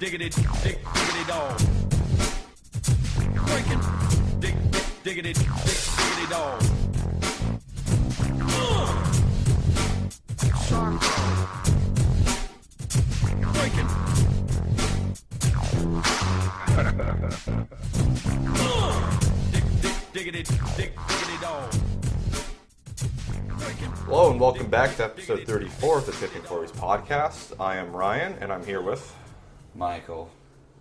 diggity, diggity dog. Breaking, diggity, diggity dog. Sharp. Breaking. Diggity, diggity dog. Hello and welcome back to episode 34 of the T40's podcast. I am Ryan and I'm here with Michael.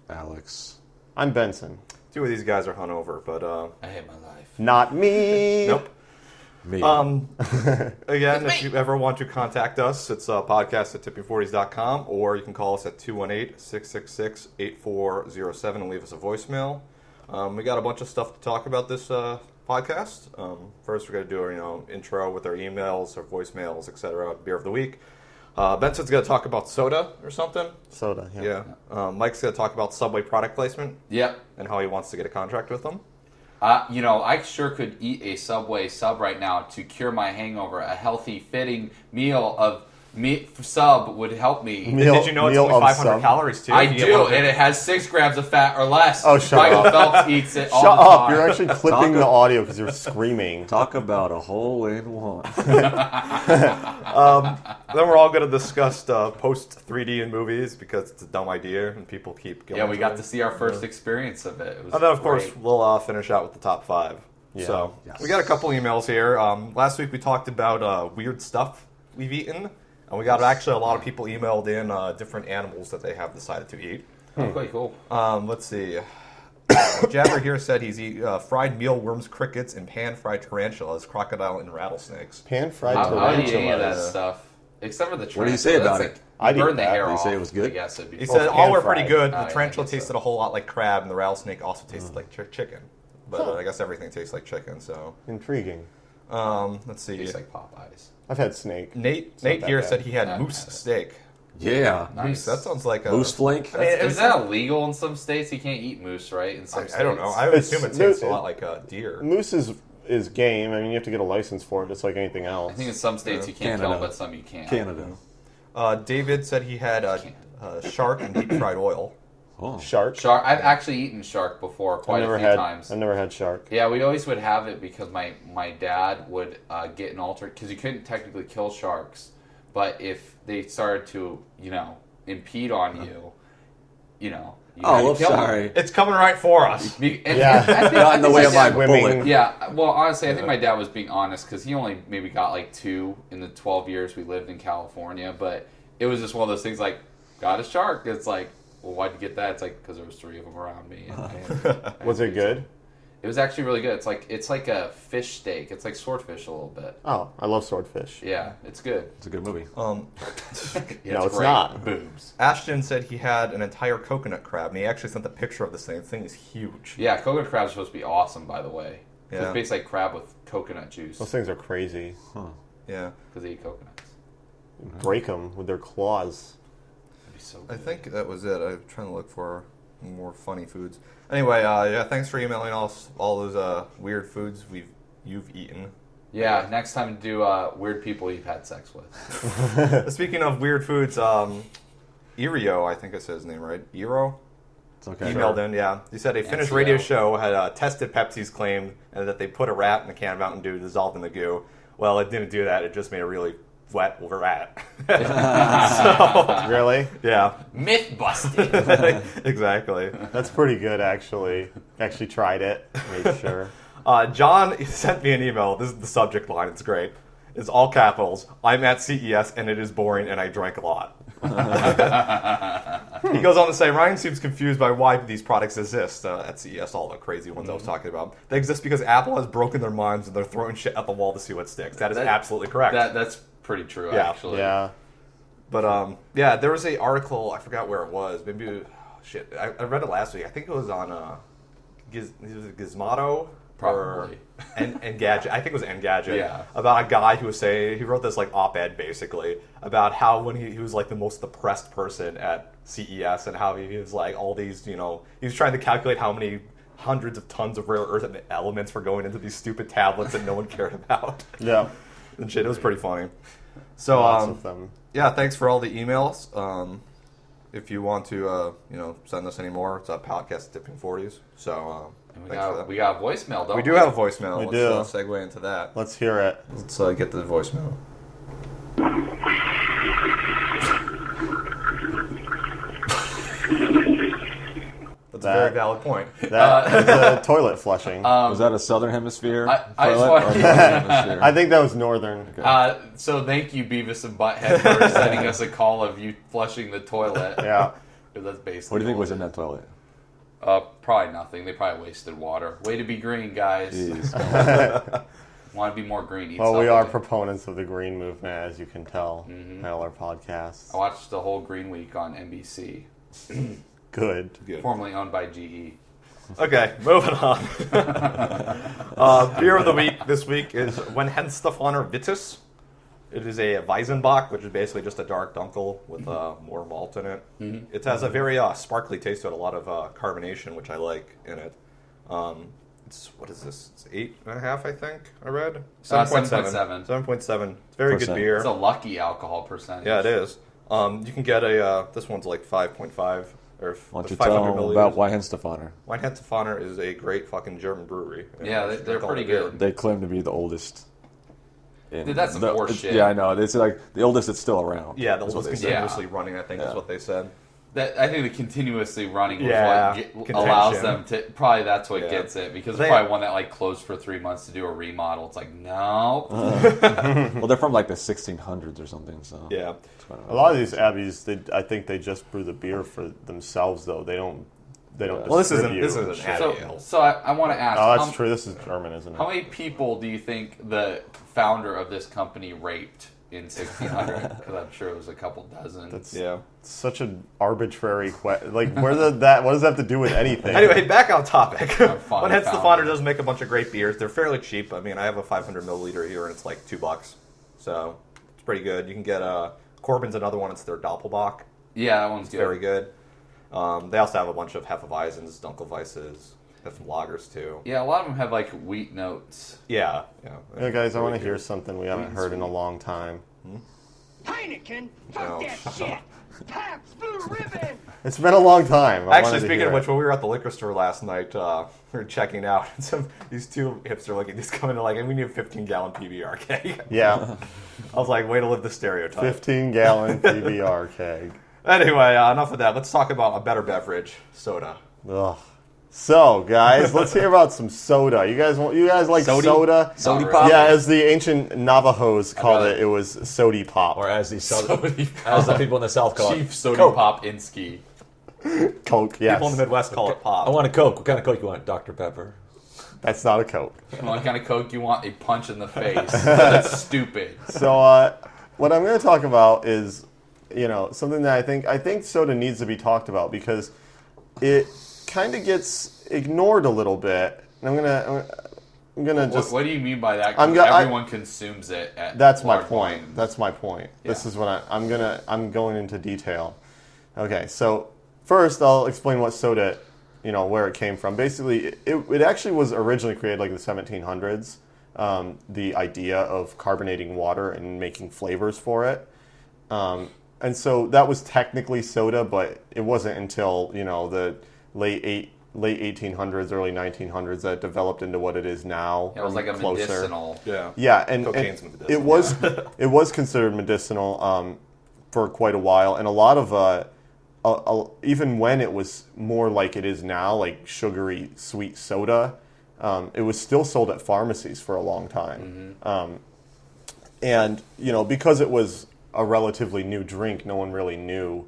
Alex. I'm Benson. two of these guys are hungover, but I hate my life. Not me. nope. Me. Again, if you ever want to contact us, it's podcast at T40's.com, or you can call us at 218-666-8407 and leave us a voicemail. We got a bunch of stuff to talk about this podcast. First, we're going to do our intro with our emails, our voicemails, etc. Beer of the week. Benson's going to talk about soda or something. Soda, Yeah. Mike's going to talk about Subway product placement. Yep. And how he wants to get a contract with them. I sure could eat a Subway sub right now to cure my hangover. A healthy, fitting meal of sub would help me. Did you know it's only 500 calories too? I do, and it has 6 grams of fat or less. Oh, shut Michael up. Phelps eats it all Shut the up. time. You're actually clipping the audio because you're screaming. Talk about a hole in one. Then we're all going to discuss post 3D in movies because it's a dumb idea and people keep going. Yeah, we got to see our first experience of it. It was And then, of course, great. we'll finish out with the top 5. Yeah. So, Yes. we got a couple emails here. Last week we talked about weird stuff we've eaten. And we got actually a lot of people emailed in different animals that they have decided to eat. Oh, quite cool. Let's see. Jabber here said he's eat fried mealworms, crickets, and pan-fried tarantulas, crocodile, and rattlesnakes. Pan-fried I'll eat any of that tarantulas. stuff. Except for the tarantula. What do you say about That's it? I'd eat burn the that. hair Did he off. say it was good? I guess it'd be He fun. said all were pretty pan-fried. good. Oh, yeah, The I tarantula guess so. tasted a whole lot like crab, and the rattlesnake also tasted like chicken. But I guess everything tastes like chicken, so... Intriguing. Let's see. Tastes like Popeyes. I've had snake. Nate not that here bad. said he had I've moose had it. steak. Yeah. Nice. That sounds like a... Moose flank? I mean, Is that illegal in some states? You can't eat moose, right? In some states. I don't know. I would assume it tastes a it- lot like deer. Moose is game. I mean, you have to get a license for it, just like anything else. I think in some states you can't Canada. kill them, but some you can. Canada. David said he had shark and deep fried oil. Oh. Shark. Shark. I've actually eaten shark before quite a few times. I've never had shark. Yeah, we always would have it because my dad would get an altered because you couldn't technically kill sharks, but if they started to impede on you, you had Oh, to kill them. sorry. It's coming right for us. Yeah. I think- Got in the I way think of my dad- Swimming. bullet. Yeah, well, honestly, I think my dad was being honest because he only maybe got like 2 in the 12 years we lived in California, but it was just one of those things like, got a shark. It's like, well, why'd you get that? It's like, because there was 3 of them around me. And Was it good? It was actually really good. It's like a fish steak. It's like swordfish a little bit. Oh, I love swordfish. Yeah, it's good. It's a good movie. Yeah, No, it's great. not. Boobs. Ashton said he had an entire coconut crab, and he actually sent a picture of this thing. This thing is huge. Yeah, coconut crab's supposed to be awesome, by the way. Yeah. It's basically like crab with coconut juice Those things are crazy. Yeah. because they eat coconuts. Break them with their claws. That'd be so I good. think that was it. I'm trying to look for more funny foods. Anyway, yeah, thanks for emailing us all those weird foods you've eaten. Yeah, next time do weird people you've had sex with. Speaking of weird foods, Irio, I think I said his name right. Iro? It's okay. Emailed in, yeah. He said a Finnish radio show had tested Pepsi's claim and that they put a rat in a can of Mountain Dew dissolved in the goo. Well, it didn't do that. It just made a really wet rat. Really? Yeah, Myth busted. exactly. That's pretty good, actually. Actually tried it. Made sure. John sent me an email. This is the subject line. It's great. It's all capitals. I'm at CES and it is boring and I drank a lot. He goes on to say, Ryan seems confused by why these products exist at CES, all the crazy ones I was talking about. They exist because Apple has broken their minds and they're throwing shit at the wall to see what sticks. That is absolutely correct. That's pretty true, Yeah. actually. Yeah. But, yeah, there was an article, I forgot where it was. Maybe, I read it last week. I think it was on Gizmodo. Probably. Engadget. I think it was Engadget. Yeah. About a guy who was saying, he wrote this like op-ed basically, about how when he was like the most depressed person at CES and how he was like all these, he was trying to calculate how many hundreds of tons of rare earth elements were going into these stupid tablets that no one cared about. Yeah. And shit, it was pretty funny. So, Lots of them. yeah, thanks for all the emails. if you want to, send us any more, it's at podcast@Tipping40's. So And thanks for that. we got voicemail, don't we? We do have a voicemail. We Let's do. segue into that. Let's hear it. Let's get to the voicemail. That's a very valid point. That is a toilet flushing. Was that a southern hemisphere I just toilet want- or northern hemisphere? I think that was northern. So thank you, Beavis and Butthead, for sending us a call of you flushing the toilet. Yeah. 'Cause that's basically What do you think all was it in is. that toilet? Probably nothing. They probably wasted water. Way to be green, guys. Jeez. Want to be more green. Eat Well, we are something. proponents of the green movement, as you can tell by all our podcasts. I watched the whole Green Week on NBC, Good. Good. formerly owned by GE. Okay, moving on. Beer of the week this week is Wenhenstefaner Vitus. It is a Weizenbock, which is basically just a dark dunkel with more malt in it. Mm-hmm. It has a very sparkly taste to it, a lot of carbonation, which I like in it. What is this? It's 8.5, I think. I read 7.7. 7.7. It's very good Percent. beer. It's a lucky alcohol percentage. Yeah, it is. You can get a. This one's like 5.5 or Why don't you 500 tell them milliliters. about Weihenstephaner? Weihenstephaner is a great fucking German brewery. Yeah, they're Drink all pretty the beer. good. They claim to be the oldest. Dude, that's some horse shit. Yeah, I know. It's like the oldest that's still around. Yeah, the That's what oldest they say. continuously running, I think, is what they said. I think the continuously running was Yeah, what contention. allows them to. Probably that's what Yeah. gets it because They- it's probably one that like closed for 3 months to do a remodel. It's like no. Well, they're from like the 1600s or something. So Yeah. it's kind A lot of these abbeys, I think they just brew the beer for themselves, though. They don't. Well, this isn't distribute an shit. abbey ale. So I want to ask. Oh, that's how, true. This is German, isn't it? How many people do you think the founder of this company raped in 1600? Because I'm sure it was a couple dozen. That's Yeah. such an arbitrary question. Like, where did that? What does that have to do with anything? Anyway, back on topic. fond of Wenhenstefaner founder. does make a bunch of great beers. They're fairly cheap. I mean, I have a 500 milliliter here, and it's like $2. So it's pretty good. You can get Corbin's another one. It's their Doppelbock. Yeah, that one's It's good. very good. They also have a bunch of Hefeweizens, Dunkelweisses, have some lagers too. Yeah, a lot of them have like wheat notes. Yeah. Yeah, guys, I want to Very hear good. something we haven't heard in a long time. Heineken, fuck No. that shit. Pabst Blue Ribbon. It's been a long time. I Actually, wanted to speaking hear of which, it. when we were at the liquor store last night, we were checking out, and these two hipster looking, these come in and like, we need a 15-gallon PBR keg. Yeah, I was like, way to live the stereotype. 15-gallon PBR keg. Anyway, enough of that. Let's talk about a better beverage, soda. Ugh. So, guys, let's hear about some soda. You guys like Sody? soda? Sody Not pop? really. Yeah, as the ancient Navajos called got it. it was sody pop. Or as the Sody as the people in the South call Chief it, Sody Coke. Pop Insky. Coke, yes. People in the Midwest call it pop. I want a Coke. What kind of Coke you want? Dr. Pepper. That's not a Coke. What kind of Coke you want? A punch in the face. That's stupid. So, what I'm going to talk about is, something that I think soda needs to be talked about because it kind of gets ignored a little bit. And I'm gonna just. What do you mean by that? 'Cause I'm go- I- everyone consumes it. That's my large point. volumes. That's my point. This Yeah. is what I'm going into detail. Okay, so first I'll explain what soda, where it came from. Basically, it actually was originally created like in the 1700s. The idea of carbonating water and making flavors for it. And so that was technically soda, but it wasn't until, the late 1800s, early 1900s that it developed into what it is now. It was like a closer. medicinal. Yeah. Yeah, and Cocaine's medicinal. it was considered medicinal for quite a while, and a lot of even when it was more like it is now, like sugary sweet soda, it was still sold at pharmacies for a long time. And because it was a relatively new drink, no one really knew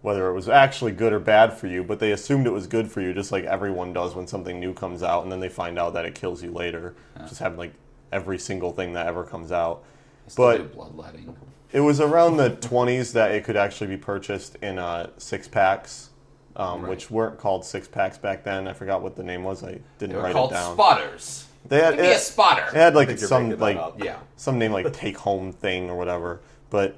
whether it was actually good or bad for you, but they assumed it was good for you, just like everyone does when something new comes out, and then they find out that it kills you later. Just having like every single thing that ever comes out. Still do But bloodletting. it was around the 20s that it could actually be purchased in six-packs, which weren't called six-packs back then. I forgot what the name was. I didn't They were write called it down. spotters. They had, Give me a spotter. it had like think you're some making that like up. Yeah. some name like take home thing or whatever. But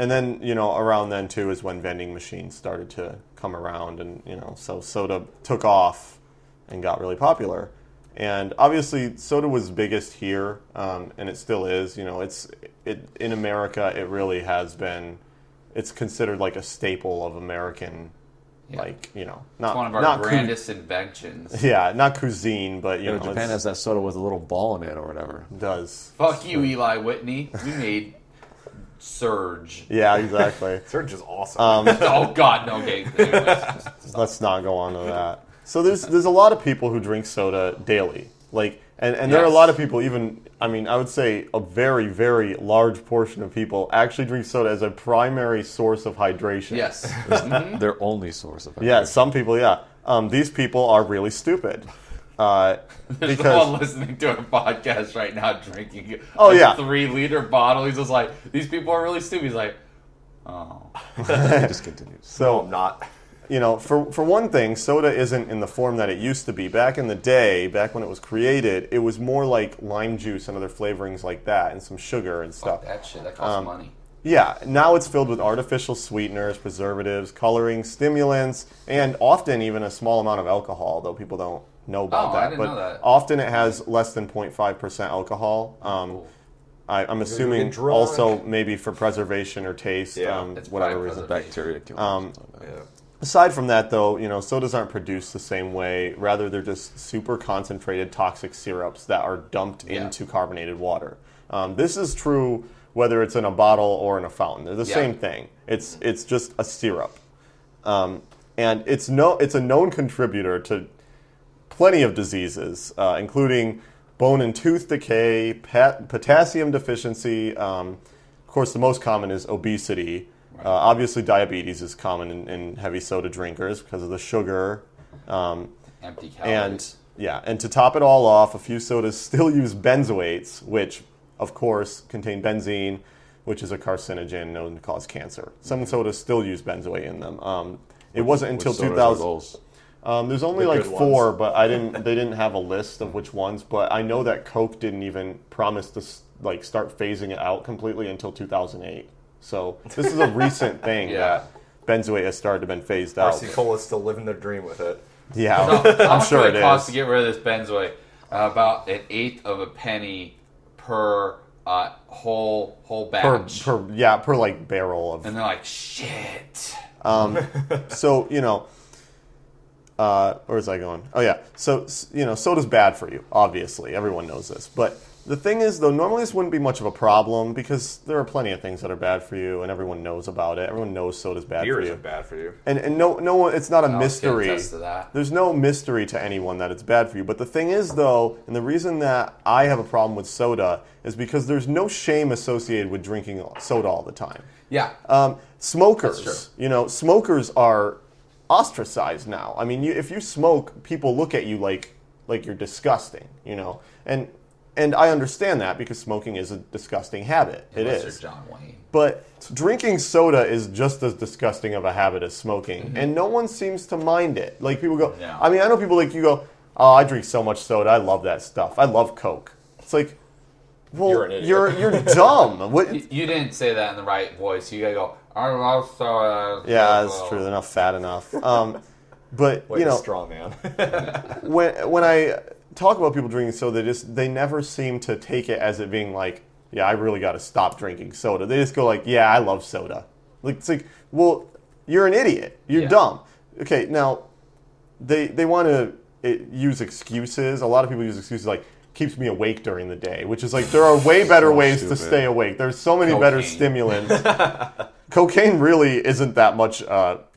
and then around then too is when vending machines started to come around, and so soda took off and got really popular. And obviously soda was biggest here, and it still is. In America it really has been it's considered like a staple of American, like not It's one of our not grandest inventions. yeah, not cuisine, but You know, Japan has that soda with a little ball in it or whatever. does. Fuck you, Eli Whitney. We made Surge. Yeah, exactly. Surge is awesome. Oh God, no. Okay, anyways, Let's not go on to that. So there's a lot of people who drink soda daily, like, and there are a Yes. lot of people even. I mean, I would say a very, very large portion of people actually drink soda as a primary source of hydration. yes. Their only source of Yeah, some people, yeah. These people are really stupid. There's Because someone listening to our podcast right now drinking Oh, a yeah. 3-liter bottle. He's just like, these people are really stupid. He's like, oh. It just continues. No, I'm not. for one thing, soda isn't in the form that it used to be. Back in the day, back when it was created, it was more like lime juice and other flavorings like that, and some sugar and stuff. Fuck that shit. That costs money. Yeah, now it's filled with artificial sweeteners, preservatives, coloring, stimulants, and often even a small amount of alcohol, though people don't know about Oh, that. I didn't know that. Often it has less than 0.5% alcohol. Cool. I'm assuming get drunk. also maybe for preservation or taste, Yeah. It's whatever probably reason. Bacteria kills. Yeah. Aside from that, though, sodas aren't produced the same way. Rather, they're just super concentrated toxic syrups that are dumped into carbonated water. This is true whether it's in a bottle or in a fountain. They're the same thing. It's just a syrup, and it's a known contributor to plenty of diseases, including bone and tooth decay, potassium deficiency. Of course, the most common is obesity. Obviously, diabetes is common in heavy soda drinkers because of the sugar. Empty calories. And to top it all off, a few sodas still use benzoates, which, of course, contain benzene, which is a carcinogen known to cause cancer. Some sodas still use benzoate in them. It wasn't until Which sodas are 2000. those? There's only The like good 4, but they didn't have a list of which ones. But I know that Coke didn't even promise to start phasing it out completely until 2008. So this is a recent thing that benzoate has started to been phased out. RC Cola's still living their dream with it. Yeah, How I'm much sure would it cost is. to get rid of this benzoate? About 1/8 of a penny per whole batch. Per like barrel of. And they're like, shit. So where was I going? Oh yeah. So soda's bad for you. Obviously, everyone knows this. But the thing is, though, normally this wouldn't be much of a problem because there are plenty of things that are bad for you, and everyone knows about it. Everyone knows soda's bad Beer for you. isn't bad for you. And no one, it's not a I can mystery. attest to that. There's no mystery to anyone that it's bad for you. But the thing is, though, and the reason that I have a problem with soda is because there's no shame associated with drinking soda all the time. Yeah. Smokers, That's smokers are ostracized now. I mean, if you smoke, people look at you like you're disgusting, and I understand that because smoking is a disgusting habit. Unless It is. you're John Wayne. But drinking soda is just as disgusting of a habit as smoking, and no one seems to mind it. Like people go, Yeah. I mean, I know people like you go, oh, I drink so much soda, I love that stuff. I love Coke. It's like, well, You're an idiot. you're dumb. What? You didn't say that in the right voice. You gotta go, I love soda. Yeah, that's true. They're not fat enough. But Like a straw man. when I talk about people drinking soda, they never seem to take it as it being like, yeah, I really got to stop drinking soda. They just go like, yeah, I love soda. Like it's like, well, you're an idiot. You're dumb. Okay, now they want to use excuses. A lot of people use excuses like keeps me awake during the day, which is like there are way better ways to stupid. stay awake. There's so many better Cocaine. stimulants. Cocaine really isn't that much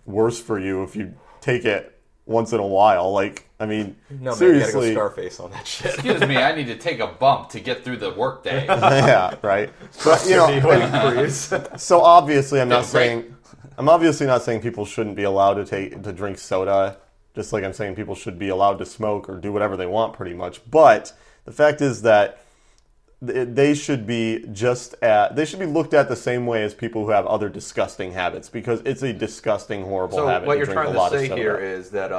worse for you if you take it once in a while. Like, I mean, No, man, you gotta seriously. go Scarface on that shit. Excuse me, I need to take a bump to get through the workday. Yeah, right. But so obviously, I'm obviously not saying people shouldn't be allowed to drink soda. Just like I'm saying people should be allowed to smoke or do whatever they want, pretty much. But the fact is that they should be looked at the same way as people who have other disgusting habits because it's a disgusting, horrible So habit what to you're drink trying a to lot say of soda. here is that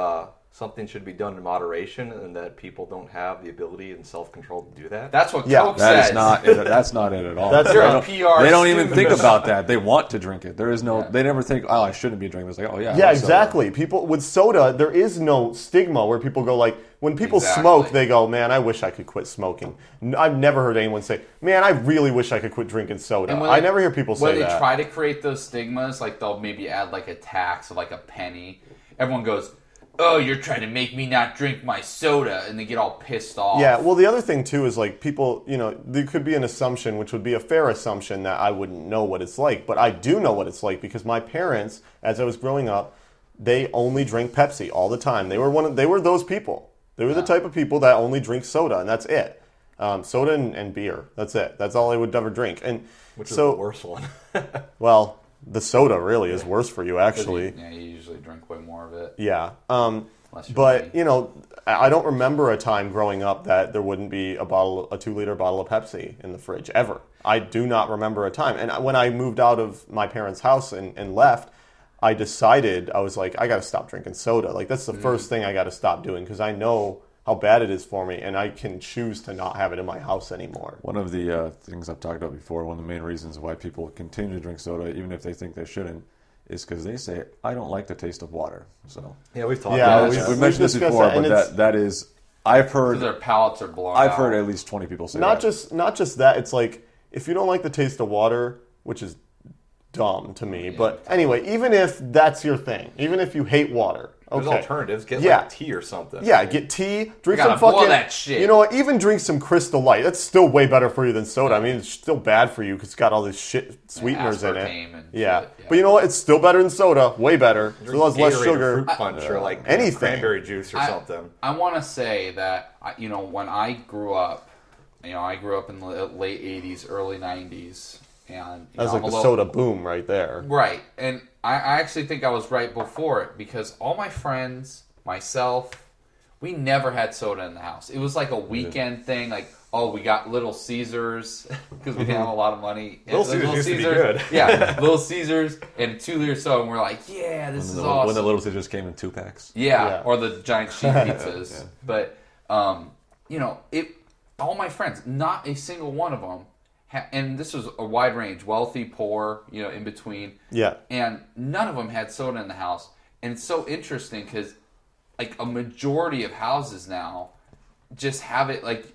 something should be done in moderation, and that people don't have the ability and self-control to do that? That's what Yeah. Coke That says. is not it. That's not it at all. That's They right. don't- PR They don't even student. think about that. They want to drink it. There is no. Yeah. They never think, oh, I shouldn't be drinking this. Like, oh yeah. I Yeah, like soda. exactly. People with soda, there is no stigma where people go like, when people Exactly. smoke, they go, man, I wish I could quit smoking. I've never heard anyone say, man, I really wish I could quit drinking soda. And when I they- never hear people say when that. they try to create those stigmas, like they'll maybe add like a tax of like a penny. Everyone goes, "Oh, you're trying to make me not drink my soda," and they get all pissed off. Yeah, well, the other thing too is like people, there could be an assumption, which would be a fair assumption, that I wouldn't know what it's like, but I do know what it's like because my parents, as I was growing up, they only drank Pepsi all the time. They were those people. They were the type of people that only drink soda, and that's it. Soda and beer. That's it. That's all they would ever drink. And Which is so, the worst one. well, the soda really is worse for you, actually. Yeah, you usually drink way more of it. Yeah. Unless you're But, me. I don't remember a time growing up that there wouldn't be a 2-liter bottle of Pepsi in the fridge, ever. I do not remember a time. And when I moved out of my parents' house and left, I decided, I was like, I got to stop drinking soda. Like, that's the first thing I got to stop doing because I know how bad it is for me, and I can choose to not have it in my house anymore. One of the things I've talked about before, one of the main reasons why people continue to drink soda, even if they think they shouldn't, is because they say, I don't like the taste of water. So Yeah, we've talked Yeah, about we- that. we've mentioned this discussed before, that, and but it's- that is, I've Because heard their palates are blown I've out. heard at least 20 people say Not that. just that. It's like if you don't like the taste of water, which is dumb to me. But anyway, even if that's your thing, even if you hate water, There's okay. alternatives. Get Yeah. like tea or something. Yeah, get tea, drink gotta some boil fucking. that shit. You know what? Even drink some Crystal Light. That's still way better for you than soda. I mean, it's still bad for you because it's got all this shit sweeteners in it. aspartame and Yeah. shit, yeah. But you know what? It's still better than soda. Way better. Drink Still has less Gatorade or sugar. fruit punch or like Anything. cranberry juice or something. I want to say that when I grew up, I grew up in the late '80s, early '90s, and That's like I'm the a soda boom right there. Right, and I actually think I was right before it because all my friends, myself, we never had soda in the house. It was like a weekend thing. Like, oh, we got Little Caesars because we didn't have a lot of money. Little Caesars used to be good. Yeah, Little Caesars and 2-liter soda, and we're like, yeah, this is awesome. When the Little Caesars came in 2-packs. Yeah, or the giant sheet pizzas. Yeah. But all my friends, not a single one of them, and this was a wide range, wealthy, poor, in between. Yeah. And none of them had soda in the house. And it's so interesting because, like, a majority of houses now just have it. Like,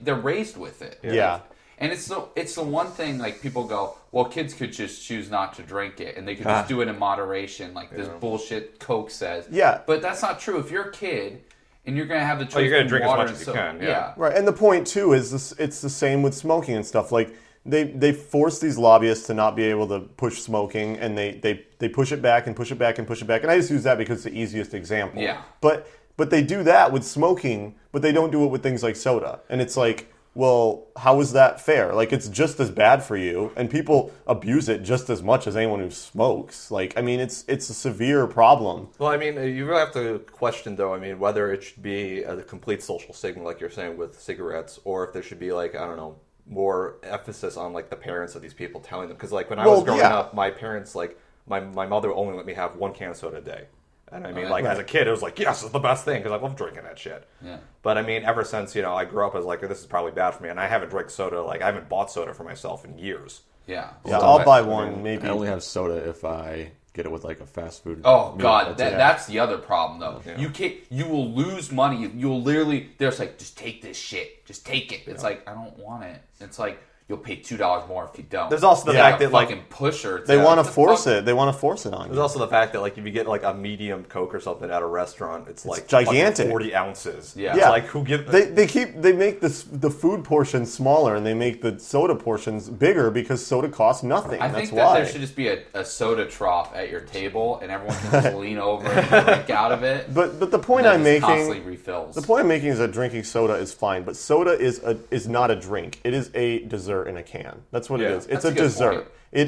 they're raised with it. Yeah. And it's the one thing, like, people go, well, kids could just choose not to drink it, and they could just do it in moderation, like this bullshit Coke says. Yeah. But that's not true. If you're a kid and you're going to have the choice you're gonna between drink as water much and as you soda, can, yeah. Right, and the point too is this, it's the same with smoking and stuff. Like they force these lobbyists to not be able to push smoking, and they push it back and push it back and push it back. And I just use that because it's the easiest example. Yeah. But they do that with smoking, but they don't do it with things like soda. And it's like, well, how is that fair? Like, it's just as bad for you, and people abuse it just as much as anyone who smokes. Like, I mean, it's a severe problem. Well, I mean, you really have to question, though, I mean, whether it should be a complete social stigma, like you're saying, with cigarettes, or if there should be, like, I don't know, more emphasis on, like, the parents of these people telling them. Because, like, when I was growing up, my parents, like, my mother only let me have 1 can of soda a day. And I mean, like, as a kid, it was like, yes, it's the best thing, because I love drinking that shit. Yeah. But I mean, ever since, I grew up, I was like, this is probably bad for me. And I haven't drank soda, like, I haven't bought soda for myself in years. Yeah. Yeah, So- I'll buy one, maybe. I only have soda if I get it with like a fast food. Oh meal. God, That's it. that's the other problem though. Yeah. You will lose money. You'll literally, there's like, just take this shit, just take it. It's like, I don't want it. It's like, you'll pay $2 more if you don't. There's also the Yeah. fact that, like, fucking pusher. They want to What the force fuck? it. They want to force it on there's you. also the fact that, like, if you get, like, a medium Coke or something at a restaurant, it's like gigantic. fucking 40 ounces. Yeah. It's Yeah. like, who gives... They make the food portions smaller, and they make the soda portions bigger because soda costs nothing. I That's think that why. there should just be a soda trough at your table, and everyone can just lean over and drink out of it. But the point and I'm then just constantly making, refills. the point I'm making is that drinking soda is fine, but soda is not a drink. It is a dessert in a can. That's what it Yeah. is. It's That's a a good dessert. point.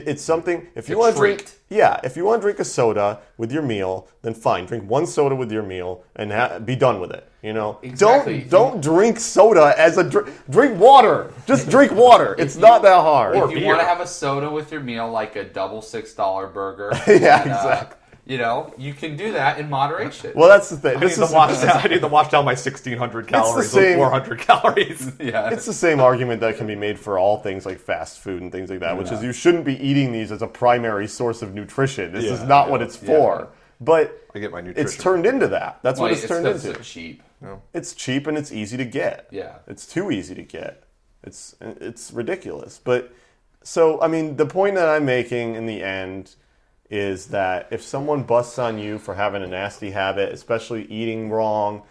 It's something. If you A want to drink, treat. if you want to drink a soda with your meal, then fine. Drink one soda with your meal and be done with it. Exactly. Don't drink soda as a drink. Drink water. Just drink water. It's not that hard. Or if you beer. want to have a soda with your meal, like a double $6 burger, Yeah, and, exactly. You know, you can do that in moderation. Well, that's the thing. I need to wash down my 1,600 calories same- with 400 calories. yeah. It's the same argument that can be made for all things like fast food and things like that, which is you shouldn't be eating these as a primary source of nutrition. This is not what it's for. But I get my nutrition. it's turned into that. That's what it's turned because into. It's cheap. It's cheap and it's easy to get. Yeah. It's too easy to get. It's ridiculous. But so I mean, the point that I'm making in the end is that if someone busts on you for having a nasty habit, especially eating wrong,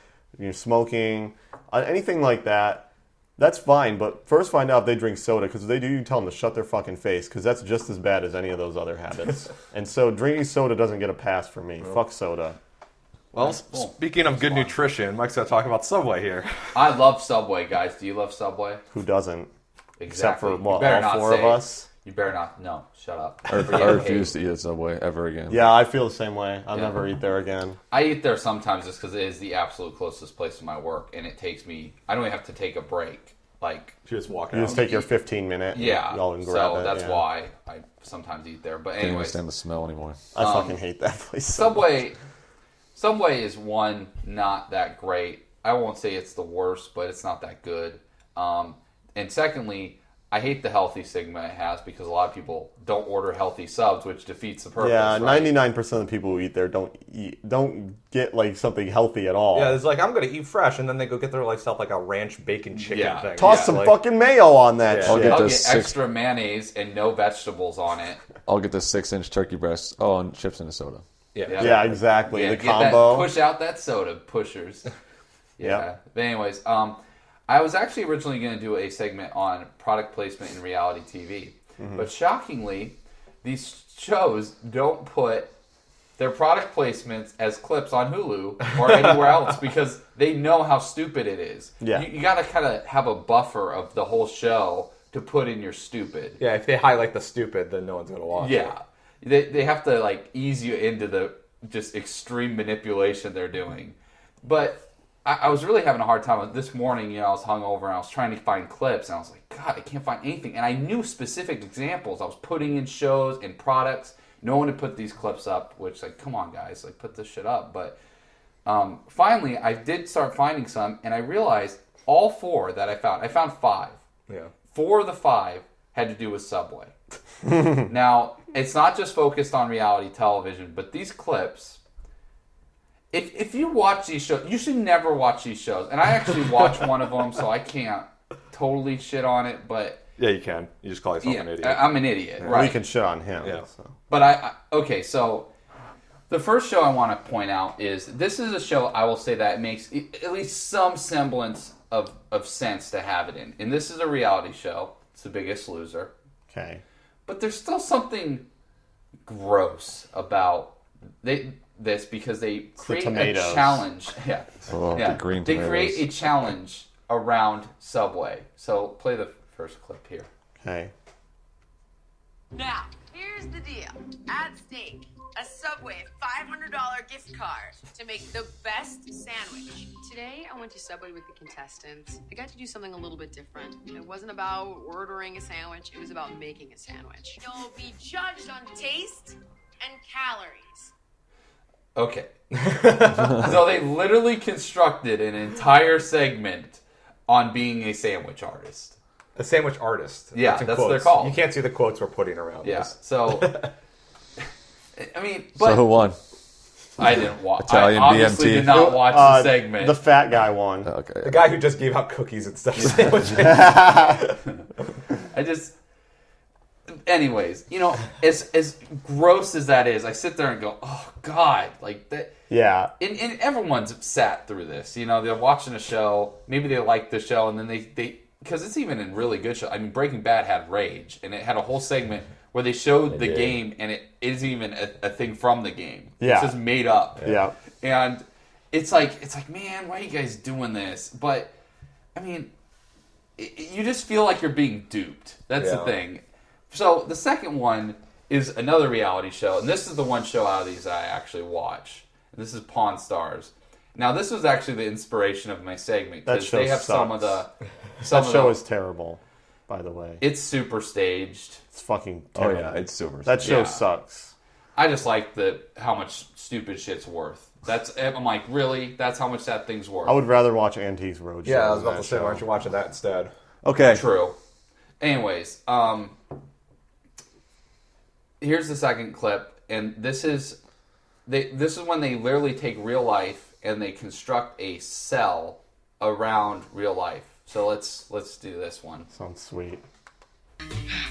smoking, anything like that, that's fine. But first find out if they drink soda, because if they do, you tell them to shut their fucking face, because that's just as bad as any of those other habits. And so drinking soda doesn't get a pass for me. Fuck soda. Well, speaking of good nutrition, Mike's going to talk about Subway here. I love Subway, guys. Do you love Subway? Who doesn't? Exactly. Except for, You what, better all not four of say- us? You better not. No, shut up. I refuse to eat at Subway ever again. Yeah, I feel the same way. I'll never eat there again. I eat there sometimes just because it is the absolute closest place to my work, and it takes me. I don't even have to take a break. Like, You just walk You out. just take your 15-minute. yeah. Y'all can grab So it. that's yeah. why I sometimes eat there. But Can't even anyways, stand the smell anymore. I fucking hate that place. So much. Subway is one not that great. I won't say it's the worst, but it's not that good. And secondly, I hate the healthy stigma it has because a lot of people don't order healthy subs, which defeats the purpose. Yeah, right? 99% of the people who eat there don't get like something healthy at all. Yeah, it's like, I'm going to eat fresh, and then they go get their myself like a ranch bacon chicken Yeah. thing. Toss Yeah, some like- fucking mayo on that Yeah. shit. I'll get I'll this get extra mayonnaise and no vegetables on it. I'll get the 6-inch turkey breast. Oh, and chips and a soda. Yeah. Yeah, exactly. Yeah, the get that- combo. push out that soda, pushers. Yeah. Yep. But anyways, I was actually originally going to do a segment on product placement in reality TV. Mm-hmm. But shockingly, these shows don't put their product placements as clips on Hulu or anywhere else because they know how stupid it is. Yeah. You got to kind of have a buffer of the whole show to put in your stupid. Yeah, if they highlight the stupid, then no one's going to watch it. Yeah. They have to like ease you into the just extreme manipulation they're doing. But I was really having a hard time. This morning, I was hungover and I was trying to find clips and I was like, God, I can't find anything. And I knew specific examples. I was putting in shows and products. No one had put these clips up, which like, come on guys, like put this shit up. But finally, I did start finding some and I realized all four that I found 5. Yeah. 4 of the 5 had to do with Subway. Now, it's not just focused on reality television, but these clips, if you watch these shows, you should never watch these shows. And I actually watched one of them, so I can't totally shit on it, but Yeah, you can. You just call yourself an idiot. I'm an idiot, We right? can shit on him. Yeah. So. But okay, so the first show I want to point out is this is a show I will say that makes at least some semblance of sense to have it in. And this is a reality show. It's The Biggest Loser. Okay. But there's still something gross about this because they create a tomatoes. challenge. Yeah. Oh, yeah. the green They tomatoes. create a challenge around Subway. So play the first clip here. Okay. Now, here's the deal. At stake, a Subway $500 gift card to make the best sandwich. Today, I went to Subway with the contestants. I got to do something a little bit different. It wasn't about ordering a sandwich, it was about making a sandwich. You'll be judged on taste and calories. Okay. So they literally constructed an entire segment on being a sandwich artist. A sandwich artist. Yeah, in that's what they're quotes. called. You can't see the quotes we're putting around Yeah. this. So, I mean, So who but won? I didn't watch. Italian I obviously BMT. did not watch the segment. The fat guy won. Okay. The guy who just gave out cookies instead of sandwiches. I just. Anyways, as gross as that is, I sit there and go, "Oh God!" Like that. Yeah. And everyone's sat through this. They're watching a show. Maybe they like the show, and then they because it's even in really good show. I mean, Breaking Bad had Rage, and it had a whole segment where they showed the game, and it isn't even a thing from the game. Yeah. It's just made up. Yeah. And it's like, man, why are you guys doing this? But I mean, you just feel like you're being duped. That's the Yeah. thing. So the second one is another reality show, and this is the one show out of these I actually watch. And this is Pawn Stars. Now, this was actually the inspiration of my segment That because show they have some of sucks. the. That show is terrible, by the way. It's super staged. It's fucking Oh terrible. yeah, it's super. That show Yeah. sucks. I just like how much stupid shit's worth. I'm like, really? That's how much that thing's worth. I would rather watch Antiques Roadshow. Yeah, I was than about to that say, show. why aren't you watching that instead? Okay. True. Anyways, here's the second clip, and this is when they literally take real life and they construct a cell around real life. So let's do this one. Sounds sweet.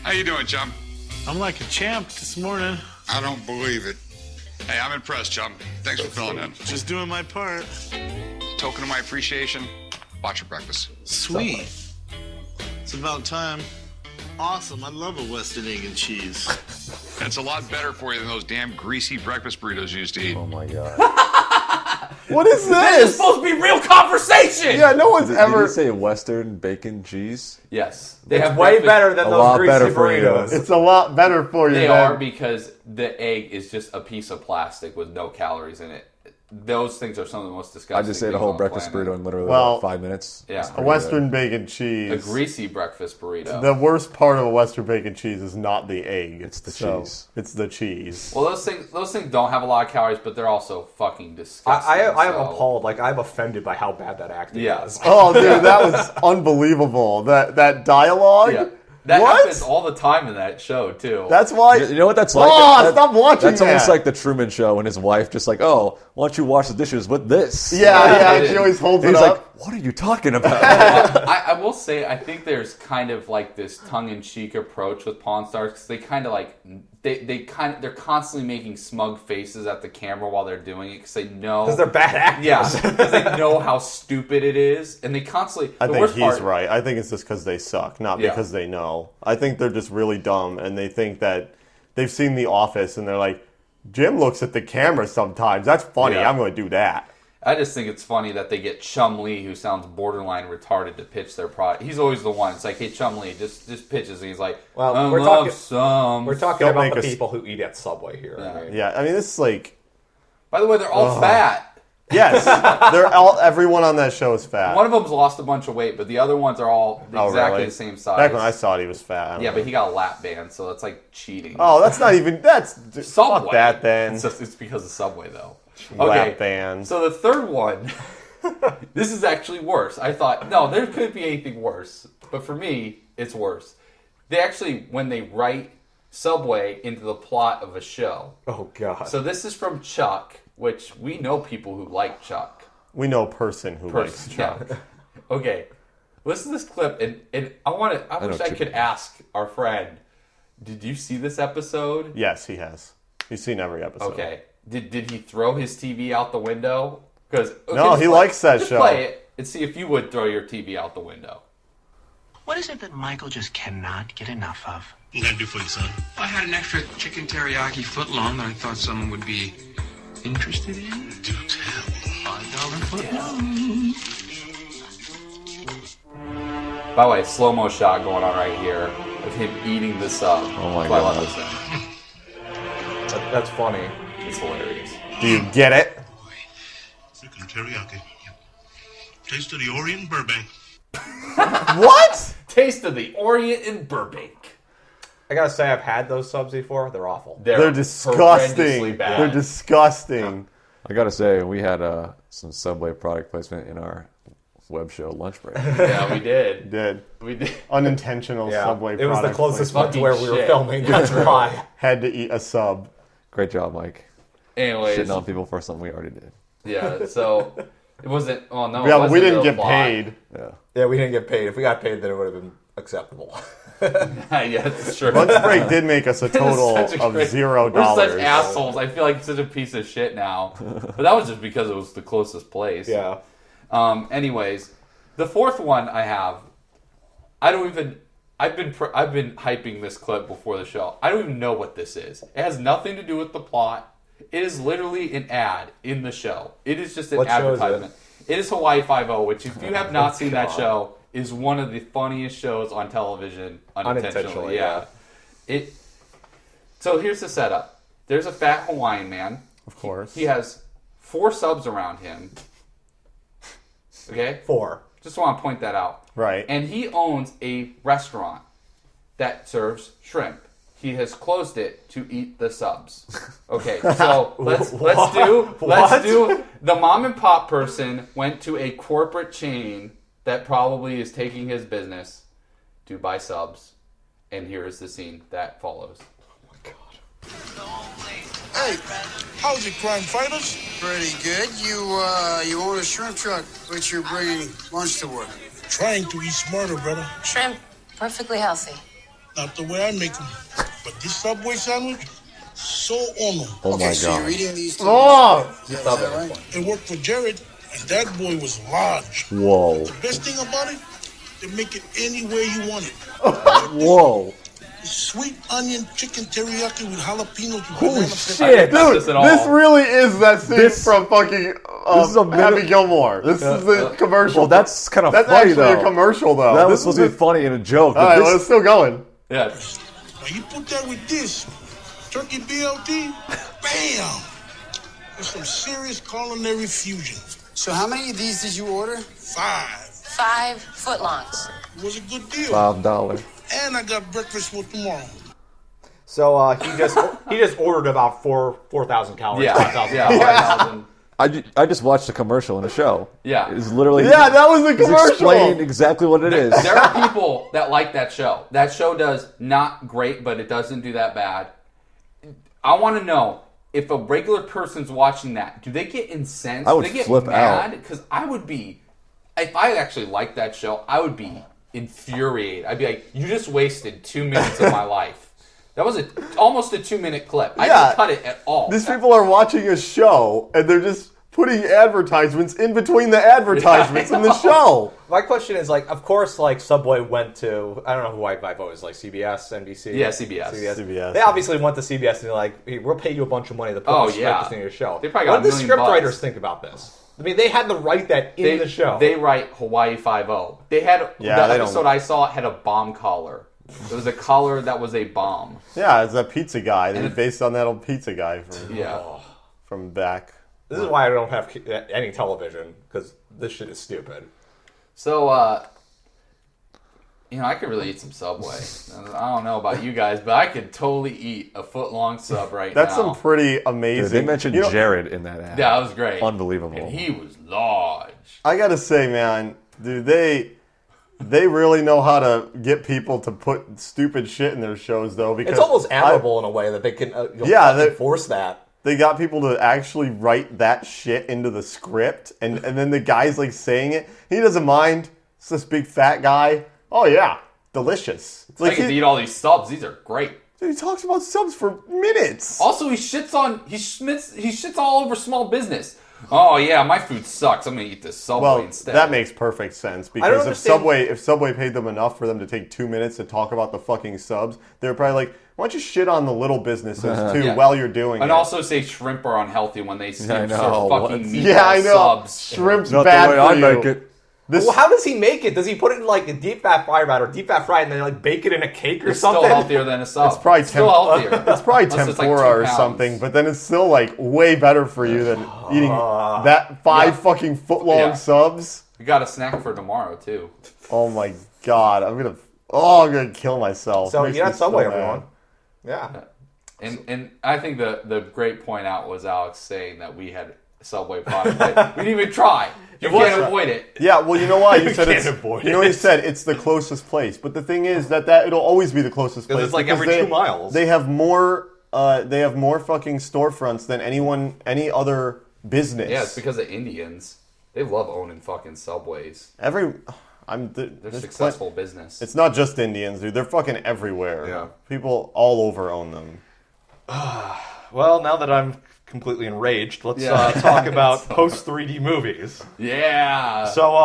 How you doing, chum? I'm like a champ this morning. I don't believe it. Hey, I'm impressed, chum. Thanks for filling in. Just doing my part. Token of my appreciation, watch your breakfast. Sweet. It's about time. Awesome. I love a Western egg and cheese. It's a lot better for you than those damn greasy breakfast burritos you used to eat. Oh my god. What is It's this? supposed to be real conversation! Yeah, no one's Did ever. you say Western bacon cheese? Yes. They It's have way breakfast- better than A those lot greasy better for you. burritos. It's a lot better for you. They than- are because the egg is just a piece of plastic with no calories in it. Those things are some of the most disgusting. I just ate a things whole on the breakfast planet. burrito in literally Well, like 5 minutes. Yeah. It's A pretty Western good. bacon cheese. A greasy breakfast burrito. The worst part of a Western bacon cheese is not the egg. It's the So, cheese. It's the cheese. Well, those things don't have a lot of calories, but they're also fucking disgusting. I am so- appalled. Like, I'm offended by how bad that acting Yeah. is. Oh, dude, that was unbelievable. That dialogue. Yeah. That What? happens all the time in that show too. That's why. You know what that's like? Oh, stop watching That's almost that. like the Truman Show when his wife just like, oh, why don't you wash the dishes with this? Yeah, it she is. always holds He's it like, up. what are you talking about? I will say, I think there's kind of like this tongue-in-cheek approach with Pawn Stars because they kind of like they're constantly making smug faces at the camera while they're doing it because they know Because they're bad actors. yeah, because they know how stupid it is, and they constantly. I the think worst he's part, right. I think it's just because they suck, not Yeah. because they know. I think they're just really dumb, and they think that they've seen The Office, and they're like, Jim looks at the camera sometimes. That's funny. Yeah. I'm going to do that. I just think it's funny that they get Chum Lee, who sounds borderline retarded, to pitch their product. He's always the one. It's like, hey, Chum Lee, just pitches, and he's like, Well, I we're love talking- some. We're talking Don't about make the us- people who eat at Subway here. Yeah. I mean. Yeah, I mean, this is like, By the way, they're all fat. yes, everyone on that show is fat. One of them's lost a bunch of weight, but the other ones are all Oh, exactly really? the same size. Back when I saw it, he was fat. I don't Yeah, know. but he got a lap band, so that's like cheating. Oh, that's not even. That's Subway. fuck that then. It's because of Subway, though. Lap band. So the third one, this is actually worse. I thought, no, there couldn't be anything worse. But for me, it's worse. They actually, when they write Subway into the plot of a show. Oh, God. So this is from Chuck, which we know people who like Chuck. We know a person who likes Chuck. Yeah. Okay. Listen to this clip, and I wish I could ask our friend, did you see this episode? Yes, he has. He's seen every episode. Okay. Did he throw his TV out the window? Because No, he likes that show. Play it and see if you would throw your TV out the window. What is it that Michael just cannot get enough of? What can I do for you, son? I had an extra chicken teriyaki footlong that I thought someone would be interested in. Do tell. $5 footlong. By the way, slow-mo shot going on right here of him eating the sub. Oh my So I love God. this thing. That's funny. It's hilarious. Do you get it? Chicken teriyaki. Taste of the Orient Burbank. What? Taste of the Orient in Burbank. I gotta say, I've had those subs before. They're awful. They're horrendously disgusting. bad. They're disgusting. I gotta say, we had some Subway product placement in our web show lunch break. Yeah, we did. Did We did. unintentional Yeah, Subway. it was the product closest placement. one to where we were Shit. filming. That's why. Had to eat a sub. Great job, Mike. Anyways, Shitting on people for something we already did. yeah. So it wasn't. Oh no. Yeah, it but we wasn't didn't the get plot. paid. Yeah. Yeah, we didn't get paid. If we got paid, then it would have been acceptable. Yeah, that's true. Lunch break did make us a total Such a of great- $0. We're such assholes. I feel like such a piece of shit now. But that was just because it was the closest place. Yeah. Anyways, the fourth one I have, I don't even. I've been hyping this clip before the show. I don't even know what this is. It has nothing to do with the plot. It is literally an ad in the show. It is just an What show is it? advertisement. It is Hawaii Five-0, which if you have not seen that God. show, is one of the funniest shows on television unintentionally. Yeah. So here's the setup. There's a fat Hawaiian man. Of course. He has 4 subs around him. Okay? 4. Just want to point that out. Right. And he owns a restaurant that serves shrimp. he has closed it to eat the subs. Okay, so let's do the mom and pop person went to a corporate chain that probably is taking his business to buy subs, and here is the scene that follows. Oh my god. Hey, how's it, crime fighters? Pretty good. You own a shrimp truck, but you're bringing lunch to work. Trying to eat smarter, brother. Shrimp, perfectly healthy. Not the way I make them. But this Subway sandwich, so on them. Oh my So god. you're eating these two? Oh! Is that right? It worked for Jared, and that boy was large. Whoa. The best thing about it, they make it any way you want it. Whoa. Sweet onion chicken teriyaki with jalapenos. Holy shit, dude! This really is that scene from fucking this is a Happy Gilmore. This is the commercial. Well, that's kind of That's funny, actually though. a commercial, though. That was This supposed to is be funny and a joke. All but right, this- well, it's still going. Yeah. Now you put that with this turkey BLT, bam! There's some serious culinary fusion. So how many of these did you order? 5. 5 footlongs. It was a good deal. $5. And I got breakfast for tomorrow. So he just ordered about 4,000 calories. Yeah. 5,000 Yeah, calories. 5,000. I just watched a commercial in a show. Yeah. It's literally Yeah, that was the it's commercial. explained exactly what it is. There are people that like that show. That show does not great, but it doesn't do that bad. I want to know, if a regular person's watching that, do they get incensed? I would do they get flip mad? out. Because I would be, if I actually liked that show, I would be infuriated. I'd be like, you just wasted 2 minutes of my life. That was almost a 2-minute clip. I didn't cut it at all. These people are watching a show, and they're just putting advertisements in between the advertisements in the show. My question is, like, of course, like, Subway went to, I don't know who I vote was, like, CBS, NBC? Yeah, CBS. CBS. They obviously went to CBS and they're like, hey, we'll pay you a bunch of money to put this script in your show. They probably What got did the $1 million script bucks. writers think about this? I mean, they had to write that in the show. They write Hawaii Five-0. They had, Yeah, the they episode don't- I saw had a bomb collar. It was a collar that was a bomb. Yeah, it's that pizza guy. They're And based on that old pizza guy from back. This is why I don't have any television, because this shit is stupid. So, I could really eat some Subway. I don't know about you guys, but I could totally eat a foot-long sub right That's now. some pretty amazing. Dude, they mentioned Jared in that ad. Yeah, that was great. Unbelievable. And he was large. I gotta say, man, dude, they really know how to get people to put stupid shit in their shows, though. Because It's almost admirable in a way that they can enforce that. They got people to actually write that shit into the script, and then the guy's like saying it. He doesn't mind. It's this big fat guy. Oh yeah, delicious. It's I get to eat all these subs. These are great. Dude, he talks about subs for minutes. Also, he shits all over small business. Oh yeah, my food sucks. I'm gonna eat this Subway instead. That makes perfect sense, because if Subway paid them enough for them to take 2 minutes to talk about the fucking subs, they're probably like, why don't you shit on the little businesses too Yeah. while you're doing and it? also say shrimp are unhealthy when they serve know. fucking meatball Yeah, I know. subs. Shrimp's Not the bad way for I you. make it. Well, how does he make it? Does he put it in like a deep fat fry batter, or deep fat fry, and then like bake it in a cake or It's something? still healthier than a sub. It's probably still healthier. It's probably Unless it's like tempura 2 or pounds. something, but then it's still like way better for you than eating that 5 fucking foot long Yeah. subs. We got a snack for tomorrow too. Oh my god, I'm gonna kill myself. So Makes you're me at Subway, so mad. everyone. Yeah. And I think the great point out was Alex saying that we had Subway product that we didn't even try. You can't avoid it. Yeah, well, you know why? You said can't it's. avoid You know, you said it's the closest place. But the thing is that it'll always be the closest place. Because it's like because every 2 miles. They have more. They have more fucking storefronts than any other business. Yeah, it's because of Indians. They love owning fucking Subways. They're They're successful business. It's not just Indians, dude. They're fucking everywhere. Yeah. People all over own them. Well, now that I'm completely enraged, let's talk about post 3D movies. Yeah. So,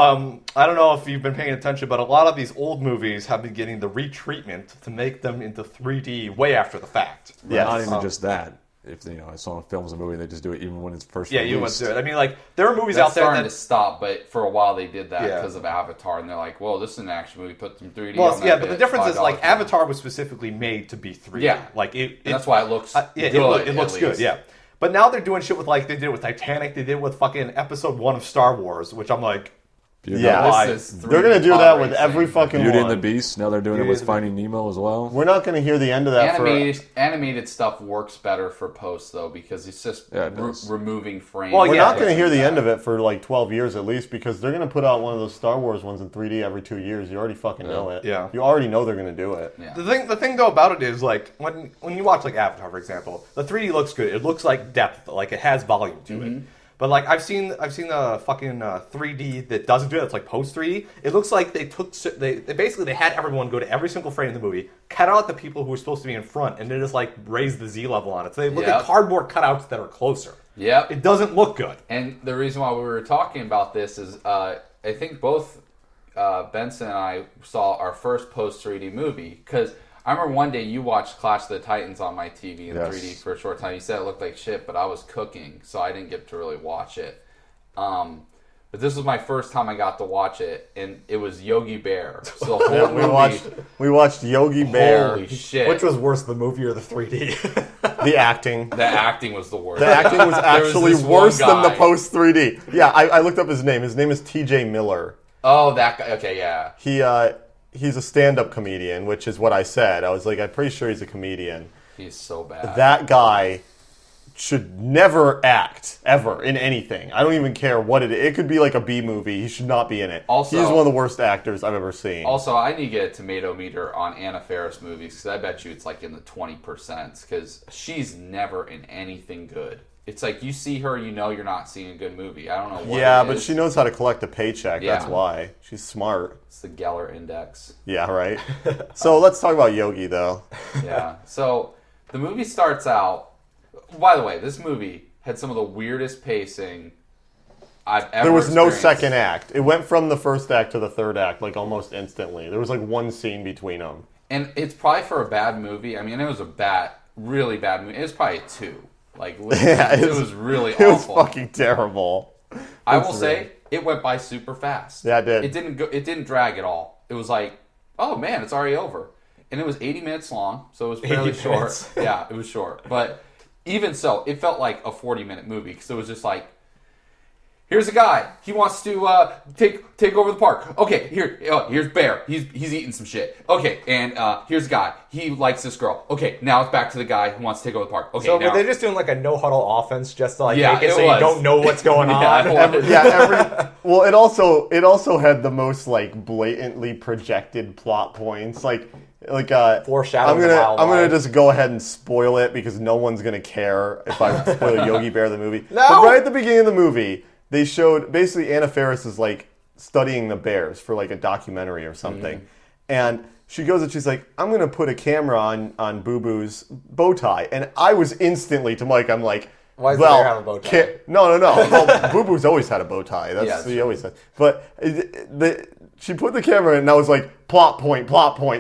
I don't know if you've been paying attention, but a lot of these old movies have been getting the retreatment to make them into 3D way after the fact. Yeah, not even just that. If I saw a film's a movie, they just do it even when it's first released. Yeah, you went through it. I mean, like, there are movies That's out there starting that... to stop, but for a while they did that Yeah. because of Avatar, and they're like, "Well, this is an action movie. Put some 3D." Well, on that yeah, but the bit, difference is, like, $5 Avatar was specifically made to be 3D. Yeah. Like, And that's why it looks it good, looks at good, least. yeah. But now they're doing shit with, like, they did it with Titanic, they did it with fucking Episode 1 of Star Wars, which I'm like, Yeah, they're going to do that with every fucking Beauty one. and the Beast. Now they're doing it with Finding Nemo as well. We're not going to hear the end of that. Animated stuff works better for post though because it's just removing frames. Well, we're not going to hear the end of it for like 12 years at least because they're going to put out one of those Star Wars ones in 3D every 2 years. You already fucking know it. Yeah. You already know they're going to do it. Yeah. The thing though about it is like when you watch like Avatar for example, the 3D looks good. It looks like depth, like it has volume to it. But like I've seen the fucking 3D that doesn't do it. It's like post 3D. It looks like they basically had everyone go to every single frame of the movie, cut out the people who were supposed to be in front, and then just like raise the Z level on it. So they look at cardboard cutouts that are closer. Yep. It doesn't look good. And the reason why we were talking about this is I think both Benson and I saw our first post 3D movie because I remember one day you watched Clash of the Titans on my TV in 3D for a short time. You said it looked like shit, but I was cooking, so I didn't get to really watch it. But this was my first time I got to watch it, and it was Yogi Bear. So the whole movie, we watched Yogi Bear. Holy shit. Which was worse, the movie or the 3D? The acting. The acting was the worst. The acting was actually worse than the post 3D. Yeah, I looked up his name. His name is T.J. Miller. Oh, that guy. Okay, yeah. He's a stand-up comedian, which is what I said. I was like, I'm pretty sure he's a comedian. He's so bad. That guy should never act, ever, in anything. I don't even care what it is. It could be like a B movie. He should not be in it. Also, he's one of the worst actors I've ever seen. Also, I need to get a tomato meter on Anna Faris movies, because I bet you it's like in the 20%, because she's never in anything good. It's like you see her, you know you're not seeing a good movie. I don't know what Yeah, it but is. she knows how to collect a paycheck. Yeah. That's why. She's smart. It's the Geller Index. Yeah, right? So let's talk about Yogi, though. Yeah. So the movie starts out... By the way, this movie had some of the weirdest pacing I've ever There was no experienced. second act. It went from the first act to the third act, like, almost instantly. There was, like, one scene between them. And it's probably for a bad movie. I mean, it was a really bad movie. It was probably a 2. Like, Yeah, it was really It was awful. fucking terrible. I will say, it went by super fast. Yeah, it did. It didn't drag at all. It was like, oh man, it's already over. And it was 80 minutes long, so it was fairly short. Yeah, it was short. But even so, it felt like a 40-minute movie, because it was just like, here's a guy. He wants to take over the park. Okay, here's Bear. He's eating some shit. Okay, and here's a guy. He likes this girl. Okay, now it's back to the guy who wants to take over the park. Okay, So now, were they just doing like a no-huddle offense just to like Yeah, make it it so was. you don't know what's going on? Well, it also had the most, like, blatantly projected plot points. Like Foreshadowing. I'm gonna just go ahead and spoil it because no one's gonna care if I spoil Yogi Bear the movie. No! But right at the beginning of the movie, they showed basically Anna Faris is like studying the bears for like a documentary or something, and she goes and she's like, "I'm gonna put a camera on Boo Boo's bow tie," and I was instantly to Mike, I'm like, Why does the bear have a bow tie? No. Well, Boo Boo's always had a bow tie. That's Yeah, he always has. But she put the camera in, and I was like, plot point.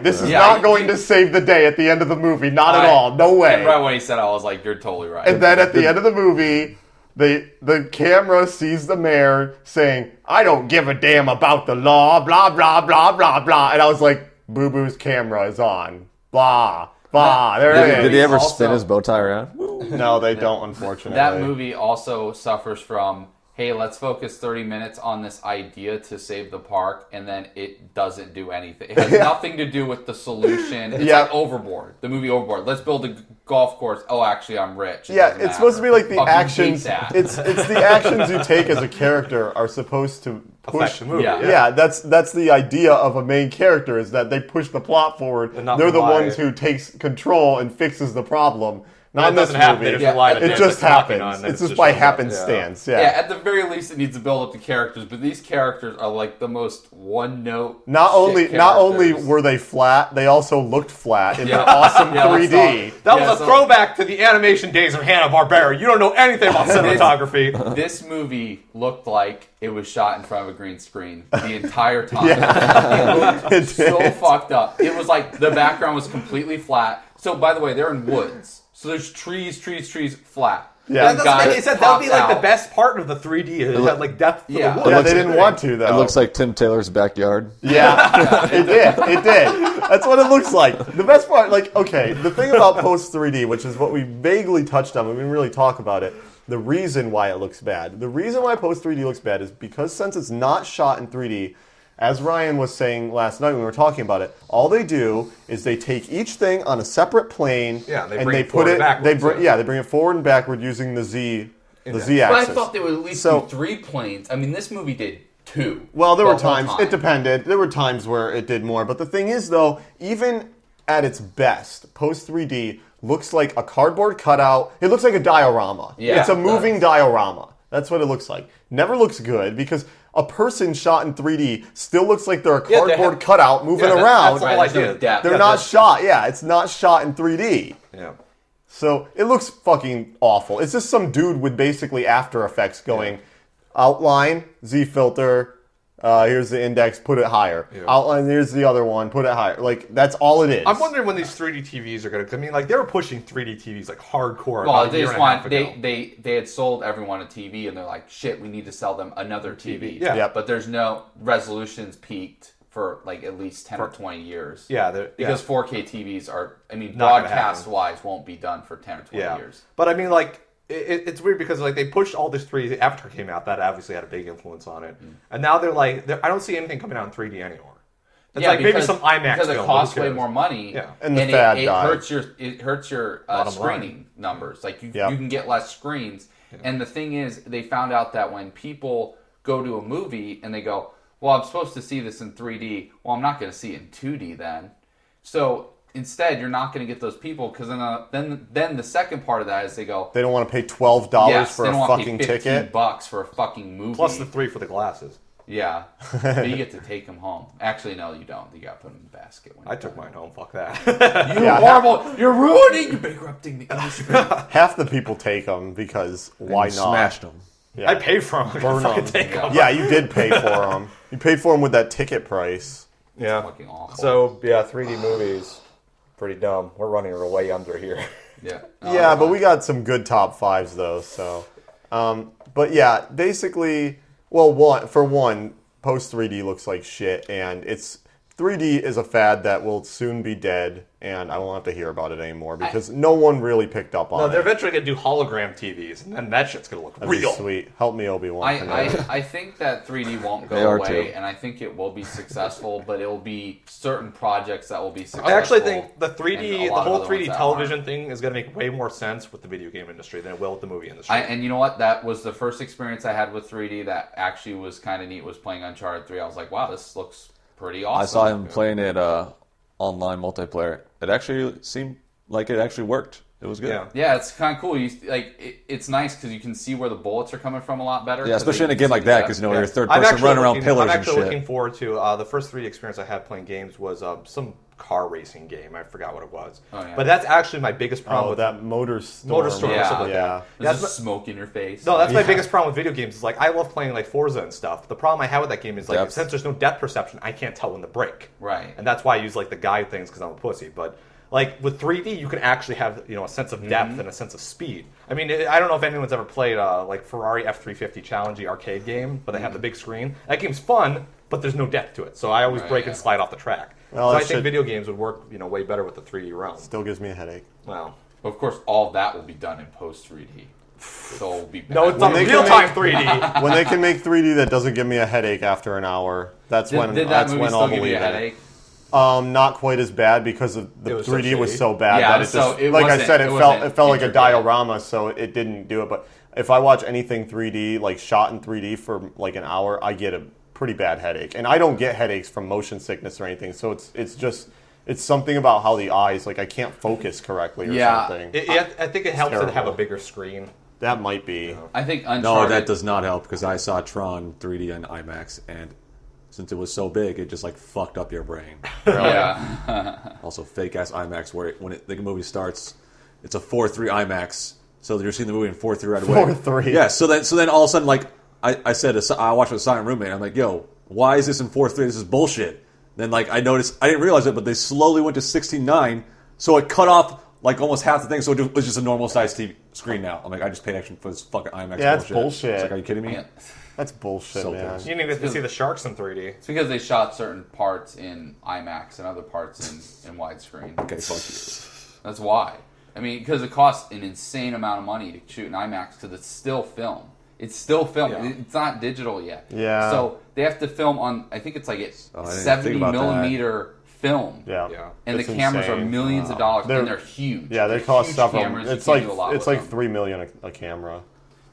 This is not going to save the day at the end of the movie. Not at all. No way. And right when he said it, I was like, you're totally right. And then at the end of the movie, the camera sees the mayor saying, "I don't give a damn about the law, blah, blah, blah, blah, blah." And I was like, Boo Boo's camera is on. Blah, blah. There it is. Did he ever spin his bow tie around? No, they don't, unfortunately. That movie also suffers from, hey, let's focus 30 minutes on this idea to save the park, and then it doesn't do anything. It has nothing to do with the solution. It's like Overboard, the movie Overboard. Let's build a golf course. Oh, actually, I'm rich. It's supposed to be like the Fucking actions. hate that. It's the actions you take as a character are supposed to push Affect the movie. Yeah, that's the idea of a main character is that they push the plot forward. And not They're the rely- ones who takes control and fixes the problem. Not That in this doesn't happen. movie. They just rely on It the just they're talking happens. on, then It's it just just by shows up. happenstance. Yeah, at the very least, it needs to build up the characters, but these characters are like the most one-note. Not only characters. were they flat, they also looked flat in Yeah. their awesome Yeah, let's 3D. That was a throwback to the animation days of Hanna-Barbera. You don't know anything about cinematography. This movie looked like it was shot in front of a green screen the entire time. Yeah. It looked so fucked up. It was like the background was completely flat. So, by the way, they're in woods. So there's trees, flat. Yeah. They said that would be like the best part of the 3D. It had like depth to the woods. Yeah, they didn't want to, though. It looks like Tim Taylor's backyard. Yeah, it did. That's what it looks like. The best part, like, okay, the thing about post 3D, which is what we vaguely touched on, we didn't really talk about it, the reason why it looks bad. The reason why post 3D looks bad is because since it's not shot in 3D, as Ryan was saying last night when we were talking about it, all they do is they take each thing on a separate plane Yeah, they and bring they it put forward it. and backwards, They bring it forward and backward using the Z But axis. I thought they would at least do 3 planes. I mean, this movie did 2. Well, there were the whole times. time. It depended. There were times where it did more. But the thing is, though, even at its best, post 3D looks like a cardboard cutout. It looks like a diorama. Yeah, it's a it moving diorama. That's what it looks like. Never looks good because a person shot in 3D still looks like they're a cardboard cutout moving around. That's all I did. They're not shot. Yeah, it's not shot in 3D. Yeah. So it looks fucking awful. It's just some dude with basically After Effects going outline, Z filter, here's the index, put it higher. Yeah. Outline, here's the other one, put it higher. Like, that's all it is. I'm wondering when these 3D TVs are going to. I mean, like they were pushing 3D TVs like hardcore. Well, about a they year just and a half want ago. they had sold everyone a TV, and they're like, shit, we need to sell them another TV. Yeah. Yep. But there's no resolutions peaked for like at least 10 or 20 years. Yeah, because 4K TVs are, I mean, Not gonna broadcast wise, won't be done for 10 or 20 years. But I mean, like, it's weird because like they pushed all this 3D. Avatar came out, that obviously had a big influence on it, and now they're like, I don't see anything coming out in 3D anymore. It's like maybe some IMAX because it film, costs who way cares? more money, Yeah. And the it fad died. hurts your Bottom screening line. numbers. Like you can get less screens, and the thing is, they found out that when people go to a movie and they go, well, I'm supposed to see this in 3D. Well, I'm not going to see it in 2D then. So instead, you're not going to get those people because then the second part of that is they go, They don't want to pay $12 for a fucking ticket. $15 for a fucking movie. Plus the $3 for the glasses. Yeah, but you get to take them home. Actually, no, you don't. You got to put them in the basket. When I took mine home. Fuck that. You're horrible. You're ruining. You're bankrupting the industry. Half the people take them because why you not? smashed them. Yeah. I paid for them. Burn Fucking 'em. take them. Yeah, you did pay for them. You paid for them with that ticket price. Yeah. Fucking awful. So yeah, 3D movies, pretty dumb. We're running way under here. Yeah. Yeah, but we got some good top 5s though. So, but yeah, basically, well, one, post 3D looks like shit, and 3D is a fad that will soon be dead, and I won't have to hear about it anymore because no one really picked up on No, it. they're eventually gonna do hologram TVs, and then that shit's gonna look That'd be real. sweet. Help me, Obi-Wan. I think that 3D won't go They are away, too. and I think it will be successful, but it will be certain projects that will be successful. I actually think the and 3D, a the lot of whole other 3D ones that television thing is gonna make way more sense with the video game industry than it will with the movie industry. and you know what? That was the first experience I had with 3D that actually was kind of neat. Was playing Uncharted 3. I was like, wow, this looks pretty awesome. I saw him playing it online multiplayer. It actually seemed like it actually worked. It was good. Yeah, it's kind of cool. It's nice because you can see where the bullets are coming from a lot better. Yeah, especially in a game like that because you're third I'm person actually running around looking- pillars I'm and actually shit. looking forward to the first 3D experience I had playing games was some car racing game. I forgot what it was. Oh, yeah. But that's actually my biggest problem with that Motorstorm. Motorstorm or something like Yeah. that. There's That's just smoke in your face. No, that's my biggest problem with video games. Is like I love playing like Forza and stuff. The problem I have with that game is like Depth. since there's no depth perception, I can't tell when to brake. Right. And that's why I use like the guide things because I'm a pussy. But like with 3D, you can actually have a sense of depth and a sense of speed. I mean, I don't know if anyone's ever played like Ferrari F350 Challenge, the arcade game, but they have the big screen. That game's fun, but there's no depth to it. So I always brake and slide off the track. Well, so that I think should- video games would work way better with the 3D realm. Still gives me a headache. Wow. Of course, all of that will be done in post 3D. So it'll be bad. No, it's When on they real can time make- 3D. When they can make 3D that doesn't give me a headache after an hour, that's when Did that that's movie when still I'll give believe you a it. headache? Not quite as bad because the It was so 3D was shitty. so bad Yeah, that it so just it like I wasn't- said it it wasn't felt like a intricate. diorama, so it didn't do it. But if I watch anything 3D like shot in 3D for like an hour, I get a pretty bad headache, and I don't get headaches from motion sickness or anything. So it's something about how the eyes I can't focus correctly or something. I think it helps to have a terrible. bigger screen. That might be. I think Uncharted. No, that does not help because I saw Tron 3D on IMAX and since it was so big, it just fucked up your brain. Yeah. Also, fake ass IMAX where when the movie starts, it's a 4:3 IMAX, so you're seeing the movie in 4:3 right away. 4:3. Yeah. So then all of a sudden, I said, I watched with a silent roommate. I'm like, yo, why is this in 4:3? This is bullshit. Then I noticed, I didn't realize it, but they slowly went to 16:9, so it cut off almost half the thing, so it was just a normal size TV screen now. I'm like, I just paid extra for this fucking IMAX. Yeah, that's bullshit. bullshit. It's like, are you kidding me? Yeah. That's bullshit, So man. pissed. You didn't even get to see the sharks in 3D. It's because they shot certain parts in IMAX and other parts in widescreen. Okay, fuck you. That's why. I mean, because it costs an insane amount of money to shoot an IMAX because it's still film. It's still film. Yeah. It's not digital yet. Yeah. So they have to film on, I think it's like a I didn't 70 think about millimeter film. Yeah. And It's the cameras are insane. millions of dollars, and they're huge. Yeah, they They're cost huge several. cameras. You It's can't like do a lot with them. $3 million a camera.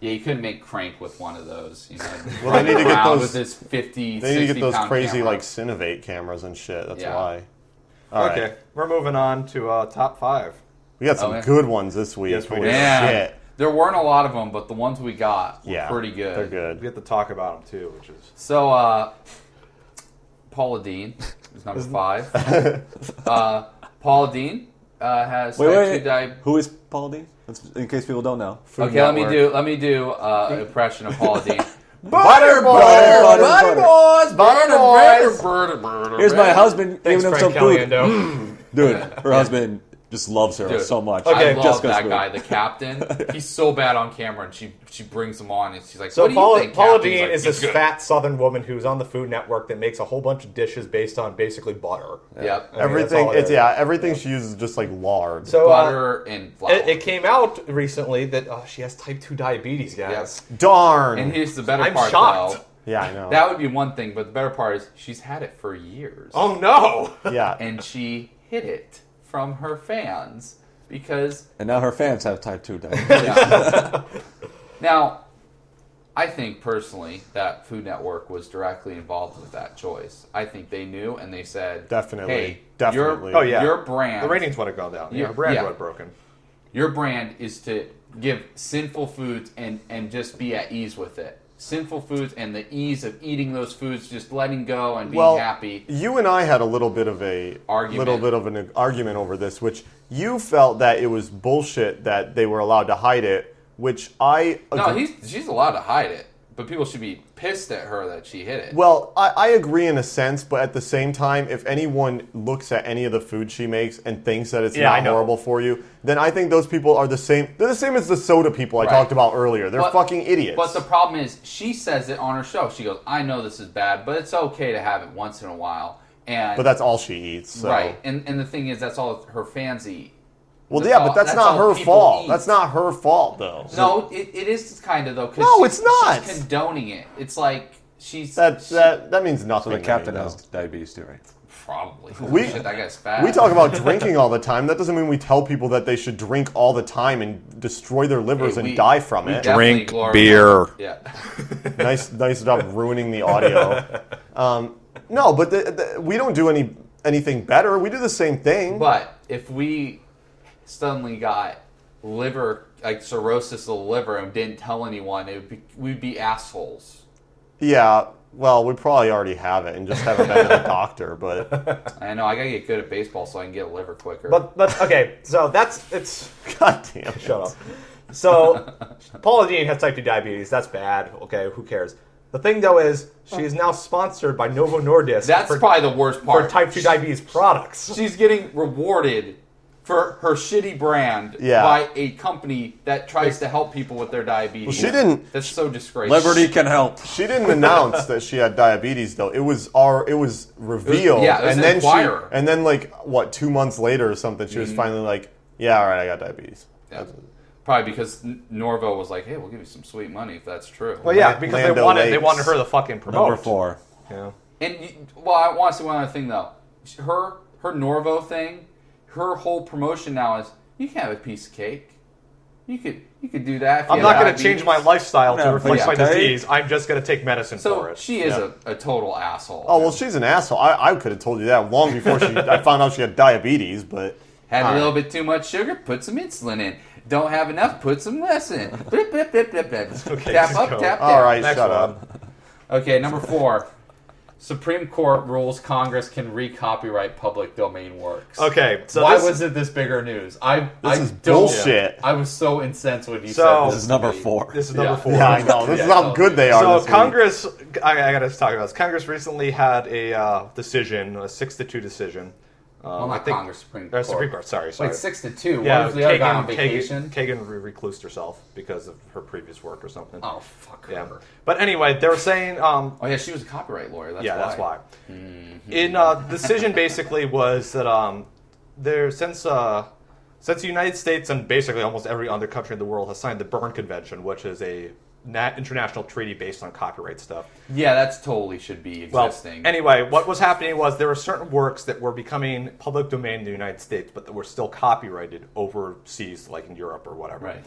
Yeah, you couldn't make Crank with one of those. You know, Well, they need to get around those. with this 50, They need to get those 60-pound crazy camera. like Cinovate cameras and shit. That's Yeah. why. All right. Okay, we're moving on to top 5. We got some yeah. good ones this week. Yes, we Holy did. shit. There weren't a lot of them, but the ones we got were pretty good. They're We good. get to talk about them too, which is So, Paula Dean is number 5. Paula Dean has type 2 Wait. diabetes. Who is Paul Dean? That's, in case people don't know. Okay, let me do an impression of Paula Dean. Butter Here's my husband Thanks, giving him Frank some food. Caliendo. Dude, her husband just loves her Dude, so much. I love Jessica's that food. guy, the captain. He's so bad on camera, and she brings him on, and she's like, So "What do you Paula, think, Paula Captain?" He's Dean like, is "He's this good." fat Southern woman who's on the Food Network that makes a whole bunch of dishes based on basically butter. Yep. I mean, that's Everything. all it It's is. everything she uses is just like lard. So Butter and flour. it came out recently that she has type 2 diabetes, guys. Darn. And here's the better I'm part, shocked. though. Yeah, I know. That would be one thing, but the better part is she's had it for years. Oh no! Yeah. And she hid it from her fans because And now her fans have type 2 diabetes. yeah. Now, I think personally that Food Network was directly involved with that choice. I think they knew and they said, Definitely. "Hey, Definitely. Oh yeah, your brand, the ratings would have gone down. Yeah, Your- her brand yeah. would have broken. Your brand is to give sinful foods and just be at ease with it. Sinful foods and the ease of eating those foods, just letting go and being happy." You and I had a little bit of an argument over this, which you felt that it was bullshit that they were allowed to hide it, which I agree. No, she's allowed to hide it, but people should be pissed at her that she hid it. Well, I agree in a sense, but at the same time, if anyone looks at any of the food she makes and thinks that it's Yeah, I not know. horrible for you, then I think those people are the same. They're the same as the soda people I Right. talked about earlier. They're fucking idiots. But the problem is, she says it on her show. She goes, "I know this is bad, but it's okay to have it once in a while." But that's all she eats. So. Right. And the thing is, that's all her fans eat. Well, yeah, but that's not all her people fault. eat. That's not her fault, though. No, it is kind of, though. 'Cause No, it's not. She's condoning it. It's like she's... That means So nothing. the to captain me, has though. diabetes too, right? Probably. Shit, that guy's fat. We talk about drinking all the time. That doesn't mean we tell people that they should drink all the time and destroy their livers Hey, and we- die from we it. definitely Drink glorify- beer. Yeah. nice job ruining the audio. No, but we don't do anything better. We do the same thing. But if we suddenly got liver, like cirrhosis of the liver, and didn't tell anyone, we'd be assholes. Yeah, well, we probably already have it and just haven't been to the doctor. But I know, I gotta get good at baseball so I can get a liver quicker. But okay, so it's God damn it. shut up. So Paula Dean has type 2 diabetes. That's bad. Okay, who cares? The thing though is she is now sponsored by Novo Nordisk. That's probably the worst part. for type 2 diabetes products. She's getting rewarded for her shitty brand by a company that tries to help people with their diabetes. Well, she didn't. That's so disgraceful. Liberty can help. She didn't announce that she had diabetes, though. It was revealed, it was and an then Inquirer. and then like 2 months later or something, she was finally like, "Yeah, all right, I got diabetes." Yeah. Probably because Norvo was like, "Hey, we'll give you some sweet money if that's true." Well, yeah, because Lando they Lakes. wanted her to fucking promote. Number 4. Yeah. And I want to say one other thing though. Her Norvo thing, her whole promotion now is you can have a piece of cake. You could do that. If you I'm have not going to diabetes. change my lifestyle to No, reflect my please, okay. disease. I'm just going to take medicine for So it. she is a total asshole. Oh well, she's an asshole. I could have told you that long before I found out she had diabetes, but Had a little bit too much sugar, put some insulin in. Don't have enough, put some less in. Blip, blip, blip, blip, blip. Okay, tap just up, go. tap down. all right, Next shut one. up. Okay, number 4. Supreme Court rules Congress can re-copyright public domain works. Okay, so why this- wasn't this bigger news? This is bullshit. I was so incensed when you So- said This is number 4. This is number 4. Yeah, I know. This is Yeah, how no. good they are. So this week. Congress, I got to talk about this. Congress recently had a decision, a 6-2 decision. Well, not Congress, Supreme Court. Supreme Court. Sorry. Wait, 6-2. Yeah, What if the other guy on vacation? Kagan reclused herself because of her previous work or something. Oh, fuck her. Yeah. But anyway, they were saying. Oh yeah, she was a copyright lawyer. That's why. In the decision basically was that since Since the United States and basically almost every other country in the world has signed the Berne Convention, which is a international treaty based on copyright stuff. Yeah, that's totally should be existing. Well, anyway, what was happening was there were certain works that were becoming public domain in the United States, but that were still copyrighted overseas, like in Europe or whatever. Right.